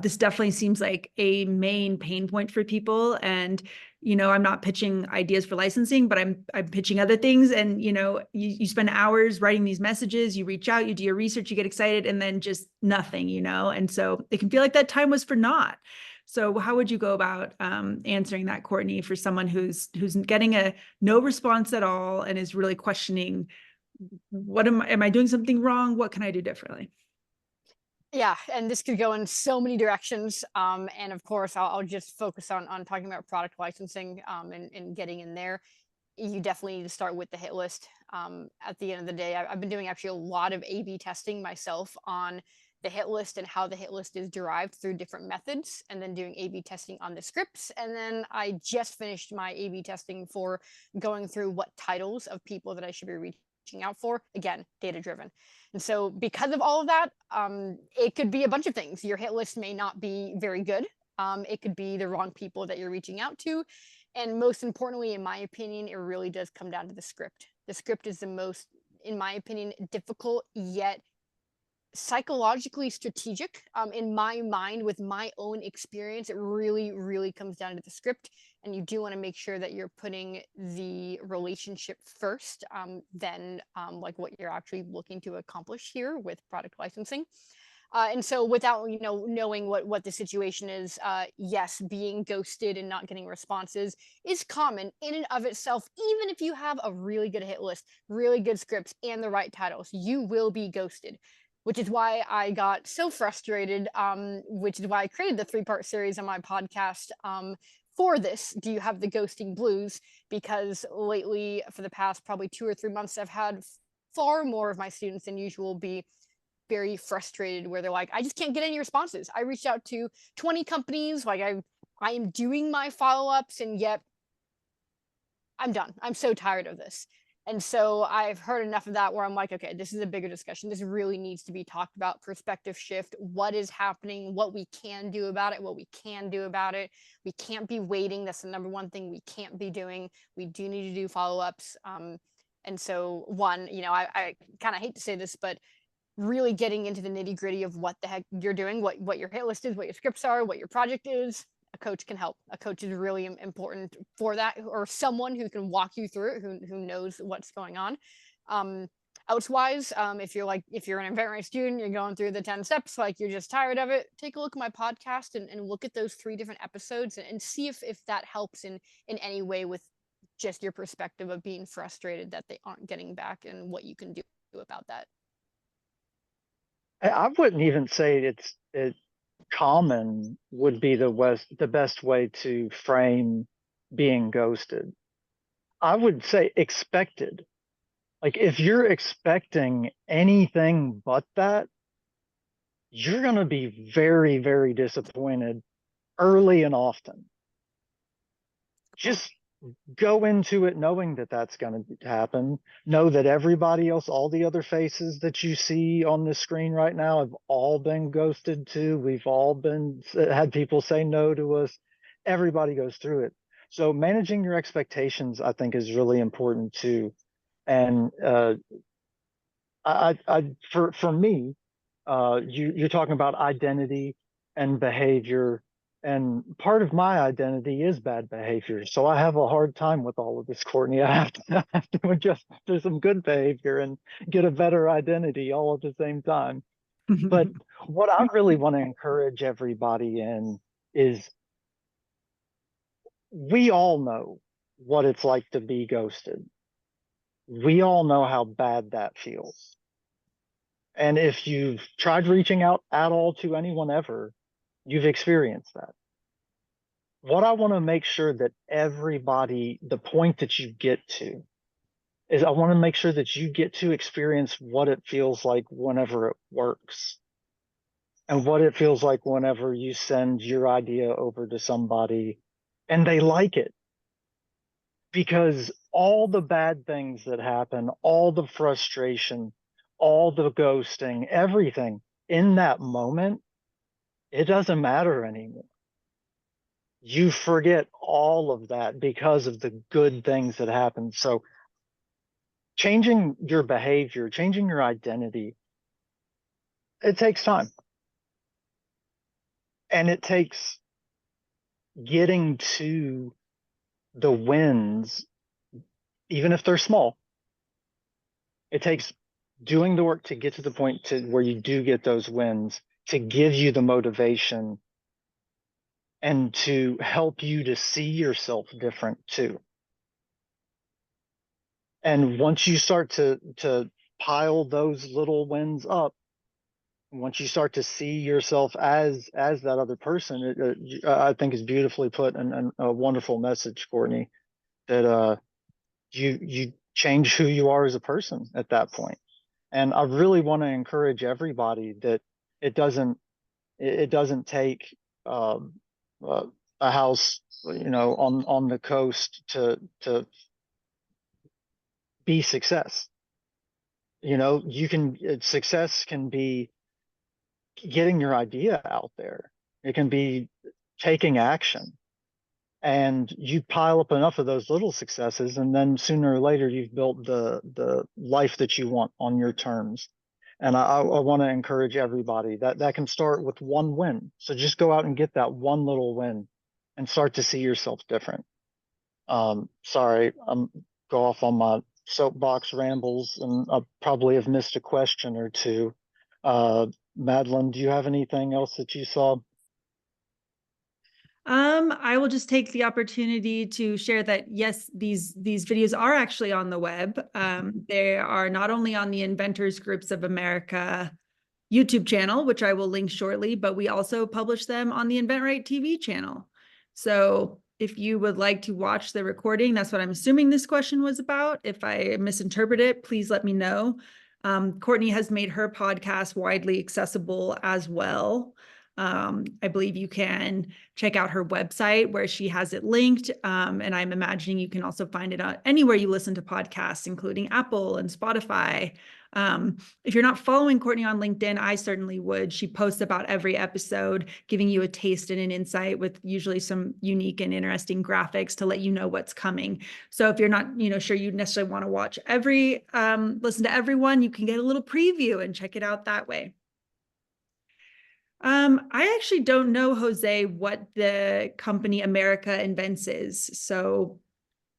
This definitely seems like a main pain point for people. And I'm not pitching ideas for licensing, but I'm pitching other things. And you spend hours writing these messages, you reach out, you do your research, you get excited, and then just nothing, and so it can feel like that time was for naught. So how would you go about answering that, Courtney, for someone who's getting a no response at all and is really questioning, what am I doing something wrong? What can I do differently? Yeah, and this could go in so many directions. And of course, I'll just focus on talking about product licensing and getting in there. You definitely need to start with the hit list. At the end of the day, I've been doing actually a lot of A/B testing myself on the hit list and how the hit list is derived through different methods, and then doing A/B testing on the scripts. And then I just finished my A/B testing for going through what titles of people that I should be reaching out for. Again, data driven. And so because of all of that, it could be a bunch of things. Your hit list may not be very good. It could be the wrong people that you're reaching out to. And most importantly, in my opinion, it really does come down to the script. The script is the most, in my opinion, difficult yet psychologically strategic. In my mind, with my own experience, it really, really comes down to the script. And you do want to make sure that you're putting the relationship first, then like what you're actually looking to accomplish here with product licensing. And so without, knowing what the situation is, yes, being ghosted and not getting responses is common in and of itself. Even if you have a really good hit list, really good scripts, and the right titles, you will be ghosted, which is why I got so frustrated, which is why I created the 3-part series on my podcast for this. Do you have the ghosting blues? Because lately, for the past probably 2 or 3 months, I've had far more of my students than usual be very frustrated, where they're like, I just can't get any responses. I reached out to 20 companies, like I am doing my follow-ups, and yet I'm done. I'm so tired of this. And so I've heard enough of that where I'm like, okay, this is a bigger discussion. This really needs to be talked about. Perspective shift, what is happening, what we can do about it, what we can do about it. We can't be waiting. That's the number one thing we can't be doing. We do need to do follow-ups. And so one, I kind of hate to say this, but really getting into the nitty-gritty of what the heck you're doing, what your hit list is, what your scripts are, what your project is. A coach can help. A coach is really important for that, or someone who can walk you through it, who knows what's going on. Elsewise, if you're an Inventors student, you're going through the 10 steps, like you're just tired of it, take a look at my podcast and look at those 3 different episodes and see if that helps in any way with just your perspective of being frustrated that they aren't getting back and what you can do about that. I wouldn't even say it common would be the best way to frame being ghosted. I would say expected. Like if you're expecting anything but that, you're going to be very, very disappointed early and often. Just go into it knowing that that's going to happen. Know that everybody else, all the other faces that you see on the screen right now, have all been ghosted too. We've all had people say no to us. Everybody goes through it. So managing your expectations, I think, is really important too. And for me, you're talking about identity and behavior And part of my identity is bad behavior. So I have a hard time with all of this, Courtney. I have to adjust to some good behavior and get a better identity all at the same time. But what I really want to encourage everybody in is we all know what it's like to be ghosted. We all know how bad that feels. And if you've tried reaching out at all to anyone ever, you've experienced that. What I want to make sure that everybody, the point that you get to, is I want to make sure that you get to experience what it feels like whenever it works and what it feels like whenever you send your idea over to somebody and they like it. Because all the bad things that happen, all the frustration, all the ghosting, everything in that moment, it doesn't matter anymore. You forget all of that because of the good things that happen. So changing your behavior, changing your identity, it takes time. And it takes getting to the wins, even if they're small. It takes doing the work to get to the point to where you do get those wins, to give you the motivation and to help you to see yourself different too. And once you start to pile those little wins up, once you start to see yourself as that other person, I think is beautifully put and a wonderful message, Courtney, that you change who you are as a person at that point. And I really want to encourage everybody that it doesn't take a house, on the coast to be success. Success can be getting your idea out there. It can be taking action. And you pile up enough of those little successes, and then sooner or later you've built the life that you want on your terms. And I want to encourage everybody that can start with one win. So just go out and get that one little win and start to see yourself different. Sorry, I'm go off on my soapbox rambles, and I probably have missed a question or two. Madeleine, do you have anything else that you saw? I will just take the opportunity to share that, yes, these videos are actually on the web. They are not only on the Inventors Groups of America YouTube channel, which I will link shortly, but we also publish them on the InventRight TV channel. So if you would like to watch the recording, that's what I'm assuming this question was about. If I misinterpret it, please let me know. Courtney has made her podcast widely accessible as well. I believe you can check out her website where she has it linked. And I'm imagining you can also find it anywhere you listen to podcasts, including Apple and Spotify. If you're not following Courtney on LinkedIn, I certainly would. She posts about every episode, giving you a taste and an insight with usually some unique and interesting graphics to let you know what's coming. So if you're not, sure you necessarily want to watch listen to everyone, you can get a little preview and check it out that way. I actually don't know, Jose, what the company America Invents is. So,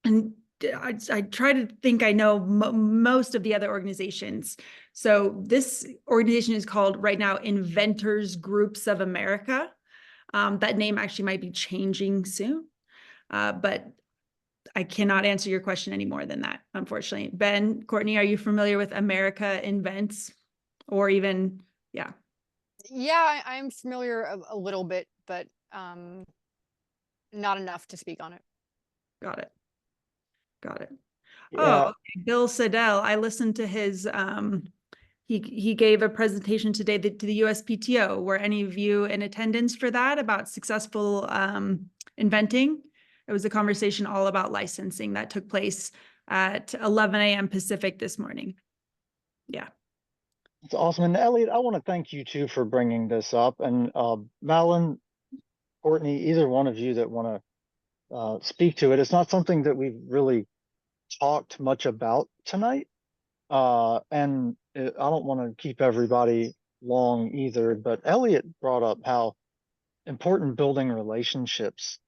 and I try to think I know most of the other organizations. So this organization is called right now Inventors Groups of America. That name actually might be changing soon, but I cannot answer your question any more than that, unfortunately. Ben, Courtney, are you familiar with America Invents, or even, yeah? Yeah, I'm familiar a little bit, but not enough to speak on it. Got it. Yeah. Oh, okay. Bill Siddell. I listened to his, he gave a presentation today to the USPTO. Were any of you in attendance for that about successful inventing? It was a conversation all about licensing that took place at 11 a.m. Pacific this morning. Yeah. It's awesome. And Elliot, I want to thank you too for bringing this up. And Madeleine, Courtney, either one of you that want to speak to it. It's not something that we've really talked much about tonight. I don't want to keep everybody long either, but Elliot brought up how important building relationships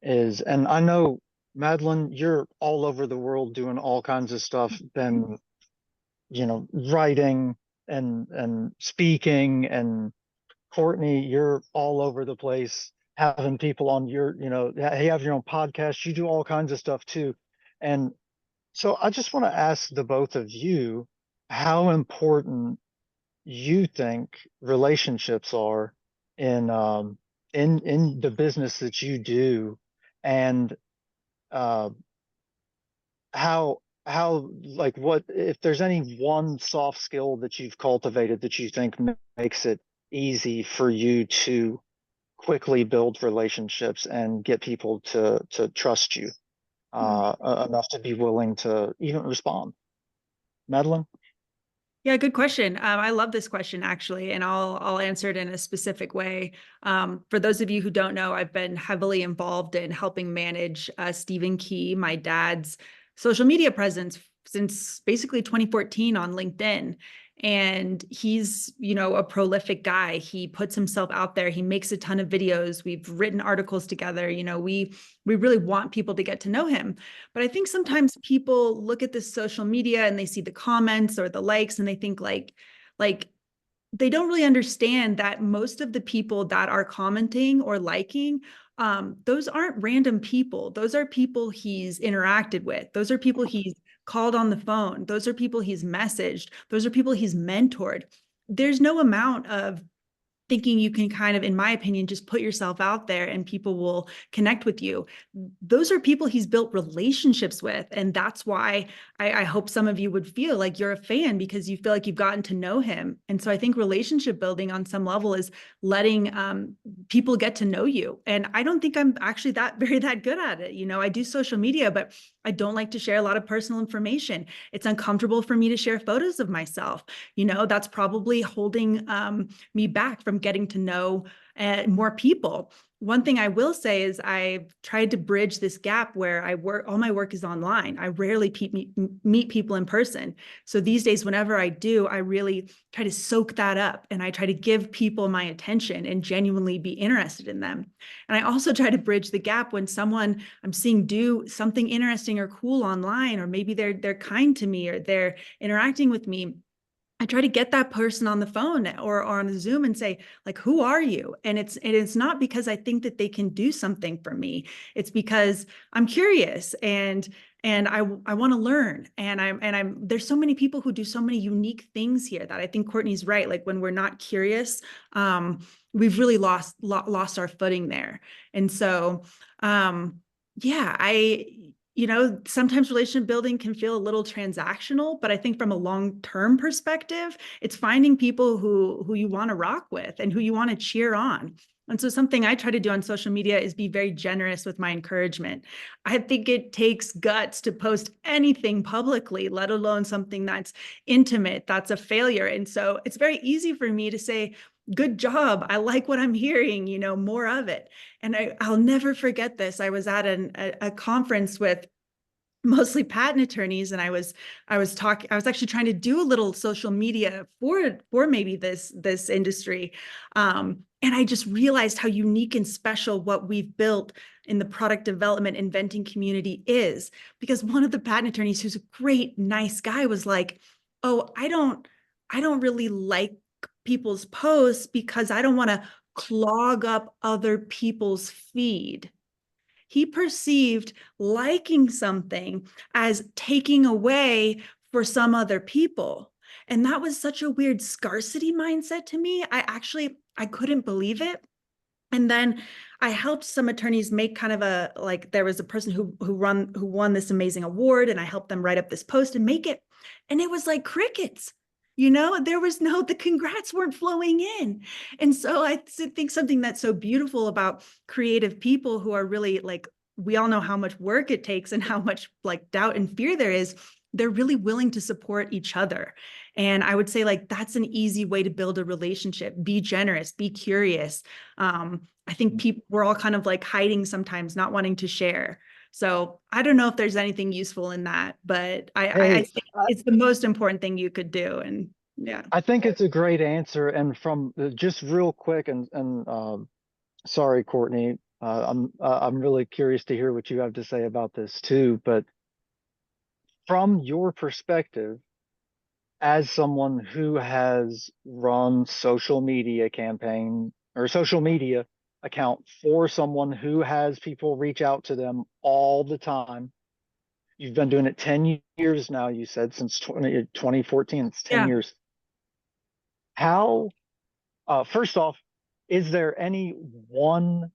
is, and I know, Madeline, you're all over the world doing all kinds of stuff, been, writing and speaking, and Courtney, you're all over the place having people on your, you have your own podcast, you do all kinds of stuff too. And so I just want to ask the both of you how important you think relationships are in in the business that you do, and uh, how like what if there's any one soft skill that you've cultivated that you think makes it easy for you to quickly build relationships and get people to trust you enough to be willing to even respond. Madeline? Yeah, good question. I love this question actually, and I'll answer it in a specific way. For those of you who don't know, I've been heavily involved in helping manage Stephen Key, my dad's social media presence since basically 2014 on LinkedIn. And he's, a prolific guy. He puts himself out there. He makes a ton of videos. We've written articles together. We really want people to get to know him. But I think sometimes people look at this social media and they see the comments or the likes and they think like they don't really understand that most of the people that are commenting or liking, those aren't random people. Those are people he's interacted with. Those are people he's called on the phone. Those are people he's messaged. Those are people he's mentored. There's no amount of thinking you can kind of, in my opinion, just put yourself out there and people will connect with you. Those are people he's built relationships with. And that's why I hope some of you would feel like you're a fan because you feel like you've gotten to know him. And so I think relationship building on some level is letting people get to know you. And I don't think I'm actually that good at it. I do social media, but I don't like to share a lot of personal information. It's uncomfortable for me to share photos of myself. That's probably holding me back from getting to know more people. One thing I will say is I've tried to bridge this gap where all my work is online. I rarely meet people in person. So these days, whenever I do, I really try to soak that up and I try to give people my attention and genuinely be interested in them. And I also try to bridge the gap when someone I'm seeing do something interesting or cool online, or maybe they're kind to me or they're interacting with me. I try to get that person on the phone or on the Zoom and say, like, who are you? And it's not because I think that they can do something for me. It's because I'm curious and I want to learn. And there's so many people who do so many unique things here that I think Courtney's right. Like when we're not curious, we've really lost our footing there. And so, yeah, sometimes relationship building can feel a little transactional, but I think from a long-term perspective, it's finding people who you want to rock with and who you want to cheer on. And so something I try to do on social media is be very generous with my encouragement. I think it takes guts to post anything publicly, let alone something that's intimate, that's a failure. And so it's very easy for me to say, good job. I like what I'm hearing, more of it. And I'll never forget this. I was at a conference with mostly patent attorneys, and I was actually trying to do a little social media for maybe this industry. And I just realized how unique and special what we've built in the product development inventing community is, because one of the patent attorneys, who's a great, nice guy, was like, oh, I don't really like people's posts because I don't want to clog up other people's feed. He perceived liking something as taking away for some other people. And that was such a weird scarcity mindset to me. I couldn't believe it. And then I helped some attorneys make kind of there was a person who won this amazing award, and I helped them write up this post and make it. And it was like crickets. There was the congrats weren't flowing in. And so I think something that's so beautiful about creative people who are really we all know how much work it takes and how much doubt and fear there is. They're really willing to support each other. And I would say that's an easy way to build a relationship. Be generous, be curious. I think we're all kind of hiding sometimes, not wanting to share. So I don't know if there's anything useful in that, but I think it's the most important thing you could do. And yeah, I think it's a great answer. And from just real quick and Sorry, Courtney. I'm really curious to hear what you have to say about this too. But from your perspective, as someone who has run social media campaign or social media account for someone who has people reach out to them all the time, you've been doing it 10 years now, you said, since 2014. It's 10 Yeah. years. How, first off, is there any one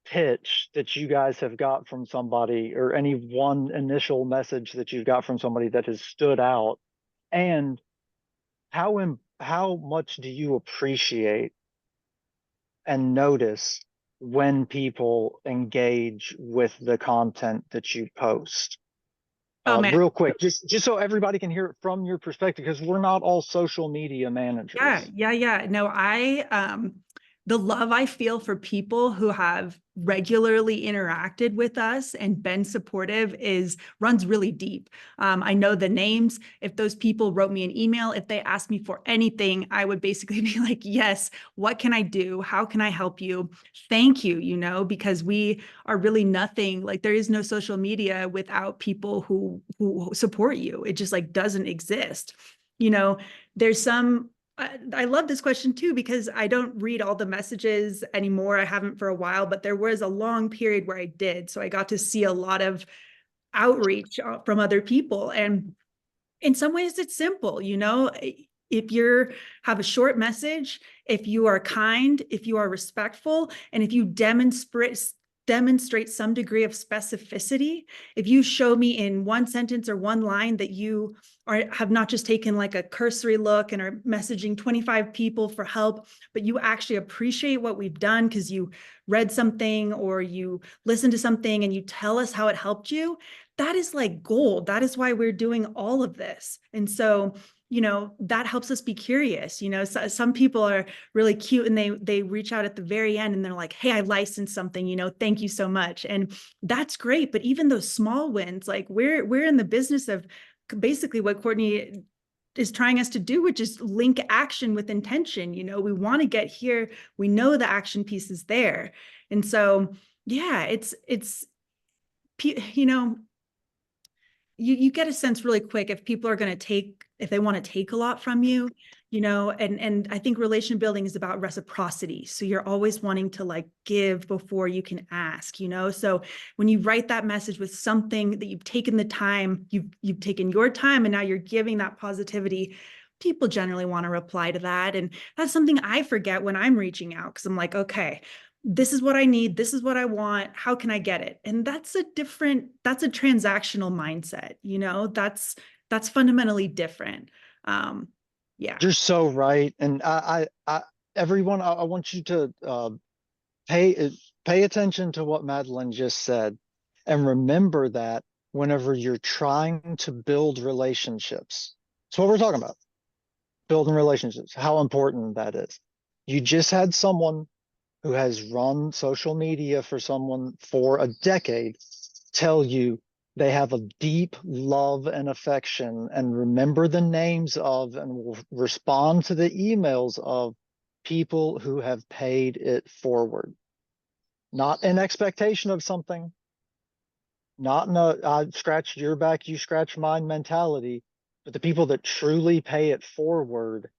pitch that you guys have got from somebody or any one initial message that you've got from somebody that has stood out? And how much do you appreciate and notice when people engage with the content that you post? Oh man. Real quick, just so everybody can hear it from your perspective, because we're not all social media Yeah, managers. yeah, yeah. No, the love I feel for people who have regularly interacted with us and been supportive runs really deep. I know the names. If those people wrote me an email, if they asked me for anything, I would basically be like, yes, what can I do? How can I help you? Thank you, because we are really nothing. Like there is no social media without people who support you. It just like doesn't exist. You know, there's some I love this question too, because I don't read all the messages anymore. I haven't for a while, but there was a long period where I did. So I got to see a lot of outreach from other people. And in some ways it's simple, if you have a short message, if you are kind, if you are respectful, and if you demonstrate some degree of specificity, if you show me in one sentence or one line that you have not just taken like a cursory look and are messaging 25 people for help, but you actually appreciate what we've done because you read something or you listened to something and you tell us how it helped you, that is like gold. That is why we're doing all of this. And so, that helps us be curious. Some people are really cute and they reach out at the very end and they're like, hey, I licensed something, thank you so much. And that's great. But even those small wins, like we're in the business of basically what Courtney is trying us to do, which is link action with intention. We want to get here. We know the action piece is there. And so, yeah, it's, you get a sense really quick if people are going to if they want to take a lot from you, and I think relation building is about reciprocity. So you're always wanting to like give before you can ask, so when you write that message with something that you've taken the time, you've taken your time and now you're giving that positivity, people generally want to reply to that. And that's something I forget when I'm reaching out, because I'm like, okay, this is what I need. This is what I want. How can I get it? And that's a transactional mindset. That's fundamentally different. Yeah. You're so right. And everyone, I want you to pay pay attention to what Madeline just said, and remember that whenever you're trying to build relationships, that's what we're talking about. Building relationships, how important that is. You just had someone who has run social media for someone for a decade tell you they have a deep love and affection and remember the names of and will respond to the emails of people who have paid it forward. Not in expectation of something, not in a I scratched your back, you scratch mine mentality, but the people that truly pay it forward.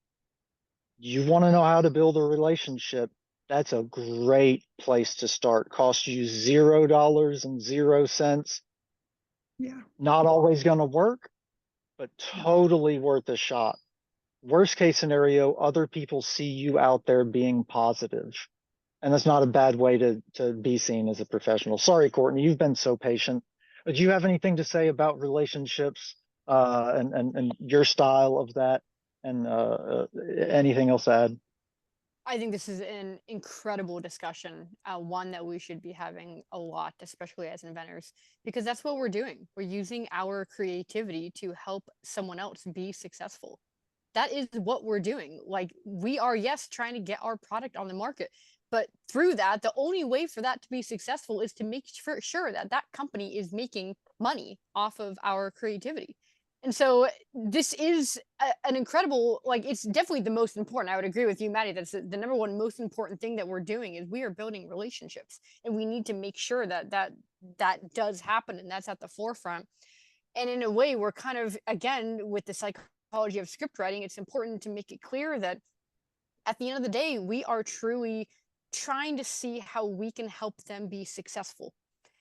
You want to know how to build a relationship, that's a great place to start. Costs you $0.00. Yeah. Not always going to work, but totally worth a shot. Worst case scenario, other people see you out there being positive. And that's not a bad way to be seen as a professional. Sorry, Courtney, you've been so patient. Do you have anything to say about relationships and your style of that? And anything else to add? I think this is an incredible discussion, one that we should be having a lot, especially as inventors, because that's what we're doing. We're using our creativity to help someone else be successful. That is what we're doing. Like we are, yes, trying to get our product on the market, but through that, the only way for that to be successful is to make sure that that company is making money off of our creativity. And so this is an incredible, like, it's definitely the most important. I would agree with you, Maddie. That's the number one most important thing that we're doing is we are building relationships, and we need to make sure that that does happen, and that's at the forefront. And in a way, we're kind of, again, with the psychology of script writing, it's important to make it clear that at the end of the day, we are truly trying to see how we can help them be successful.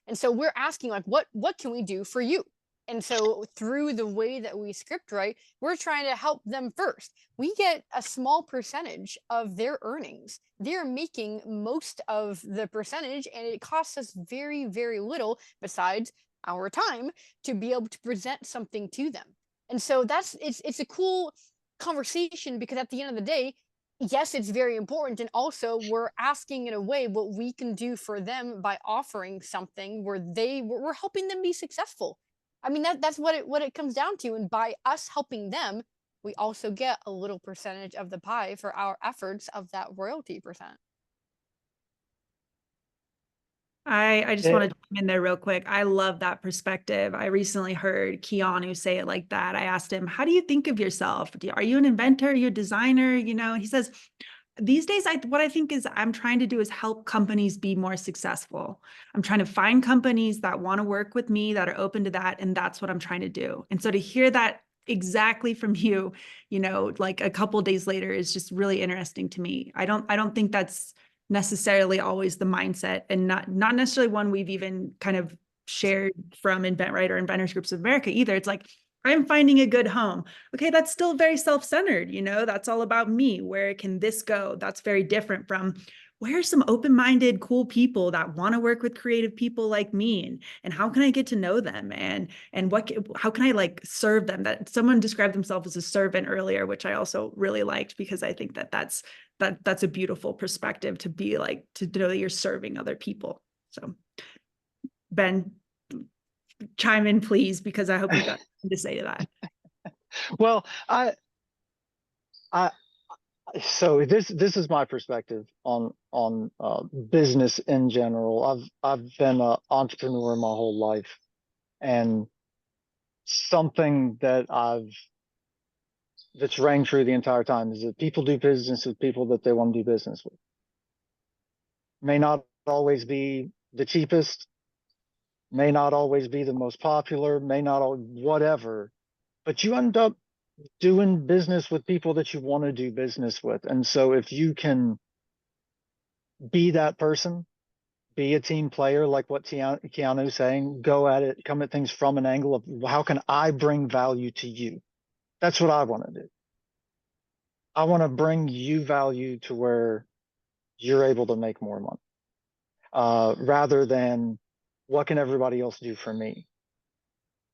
And so we're asking, like, what can we do for you? And so through the way that we script write, we're trying to help them first. We get a small percentage of their earnings. They're making most of the percentage, and it costs us very, very little besides our time to be able to present something to them. And so it's a cool conversation, because at the end of the day, yes, it's very important. And also, we're asking in a way what we can do for them by offering something where we're helping them be successful. I mean, that's what it comes down to. And by us helping them, we also get a little percentage of the pie for our efforts of that royalty percent. I just Yeah. want to jump in there real quick. I love that perspective. I recently heard Keanu say it like that. I asked him, "How do you think of yourself? Are you an inventor? Are you a designer?" You know, and he says, "These days, what I think is I'm trying to do is help companies be more successful. I'm trying to find companies that want to work with me, that are open to that, and that's what I'm trying to do." And so to hear that exactly from you, you know, like a couple days later is just really interesting to me. I don't think that's necessarily always the mindset, and not necessarily one we've even kind of shared from InventRight or Inventors Groups of America either. It's like, I'm finding a good home. Okay, that's still very self-centered, you know, that's all about me. Where can this go? That's very different from, where are some open-minded, cool people that want to work with creative people like me, and how can I get to know them, and how can I like serve them? That someone described themselves as a servant earlier, which I also really liked, because I think that's a beautiful perspective, to be like, to know that you're serving other people. So Ben, chime in please, because I hope you got something to say to that. Well, I so this is my perspective on business in general. I've been an entrepreneur my whole life, and something that's rang true the entire time is that people do business with people that they want to do business with. May not always be the cheapest, may not always be the most popular, may not whatever, but you end up doing business with people that you want to do business with. And so if you can be that person, be a team player, like what Keanu's saying, go at it, come at things from an angle of, how can I bring value to you? That's what I want to do. I want to bring you value to where you're able to make more money, rather than what can everybody else do for me.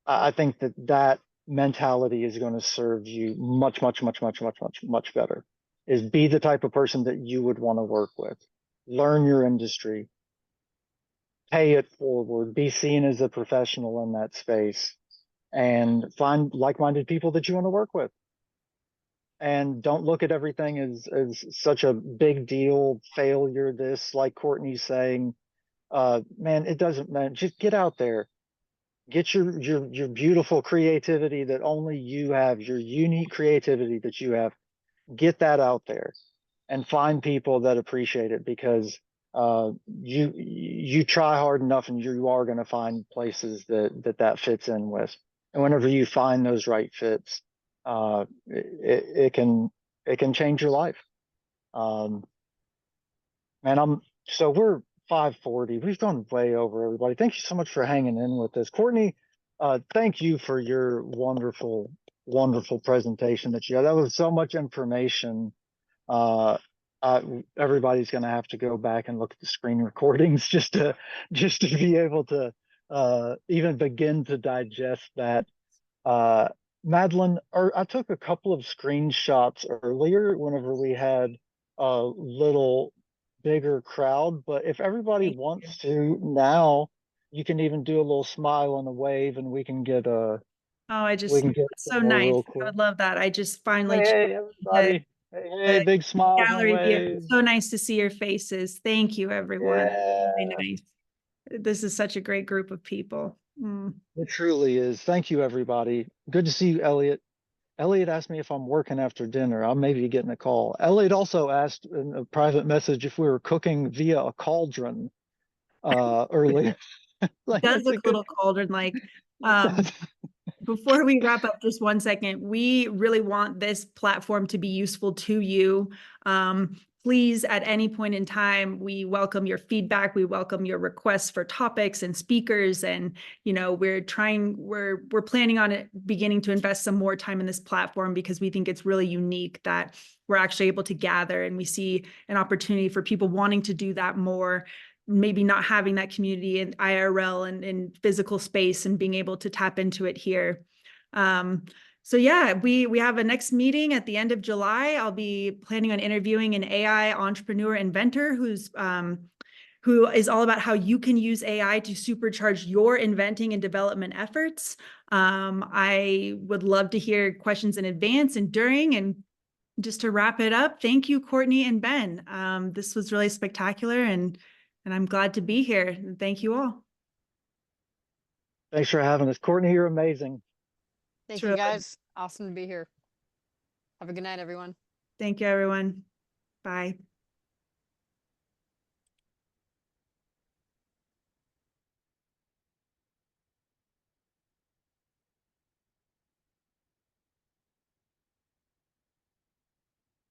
I think that mentality is going to serve you much, much, much, much, much, much, much better. Is be the type of person that you would want to work with. Learn your industry, pay it forward, be seen as a professional in that space, and find like-minded people that you want to work with. And don't look at everything as such a big deal failure. This, like Courtney's saying, man, it doesn't matter. Just get out there, get your beautiful creativity that only you have, your unique creativity that you have. Get that out there, and find people that appreciate it, because you try hard enough, and you are going to find places that fits in with. And whenever you find those right fits, it can change your life. And we're 5:40. We've gone way over, everybody. Thank you so much for hanging in with us. Courtney, thank you for your wonderful, wonderful presentation that you had. That was so much information. Uh, Everybody's going to have to go back and look at the screen recordings just to be able to even begin to digest that. Madeleine, I took a couple of screenshots earlier whenever we had a little bigger crowd, but if everybody Thank you. wants to now, you can even do a little smile and a wave, and we can get Oh, some so more nice. real I quick. would love that. I just finally checked Hey, the, everybody. Hey, the big smiles and gallery view. waves. So nice to see your faces. Thank you, everyone. Yeah. Really nice. This is such a great group of people. Mm. It truly is. Thank you, everybody. Good to see you, Elliot. Elliot asked me if I'm working after dinner. I may be getting a call. Elliot also asked in a private message if we were cooking via a cauldron earlier. Like Does that's a look a good. little colder, like, um, before we wrap up, just one second, we really want this platform to be useful to you. Please, at any point in time, we welcome your feedback. We welcome your requests for topics and speakers. And, we're planning on it beginning to invest some more time in this platform because we think it's really unique that we're actually able to gather, and we see an opportunity for people wanting to do that more, maybe not having that community in IRL and in physical space, and being able to tap into it here. So yeah, we have a next meeting at the end of July. I'll be planning on interviewing an AI entrepreneur inventor who is all about how you can use AI to supercharge your inventing and development efforts. I would love to hear questions in advance and during. And just to wrap it up, thank you, Courtney and Ben. This was really spectacular, and I'm glad to be here. Thank you all. Thanks for having us, Courtney. You're amazing. Thank It's you really- guys. Awesome to be here. Have a good night, everyone. Thank you, everyone. Bye.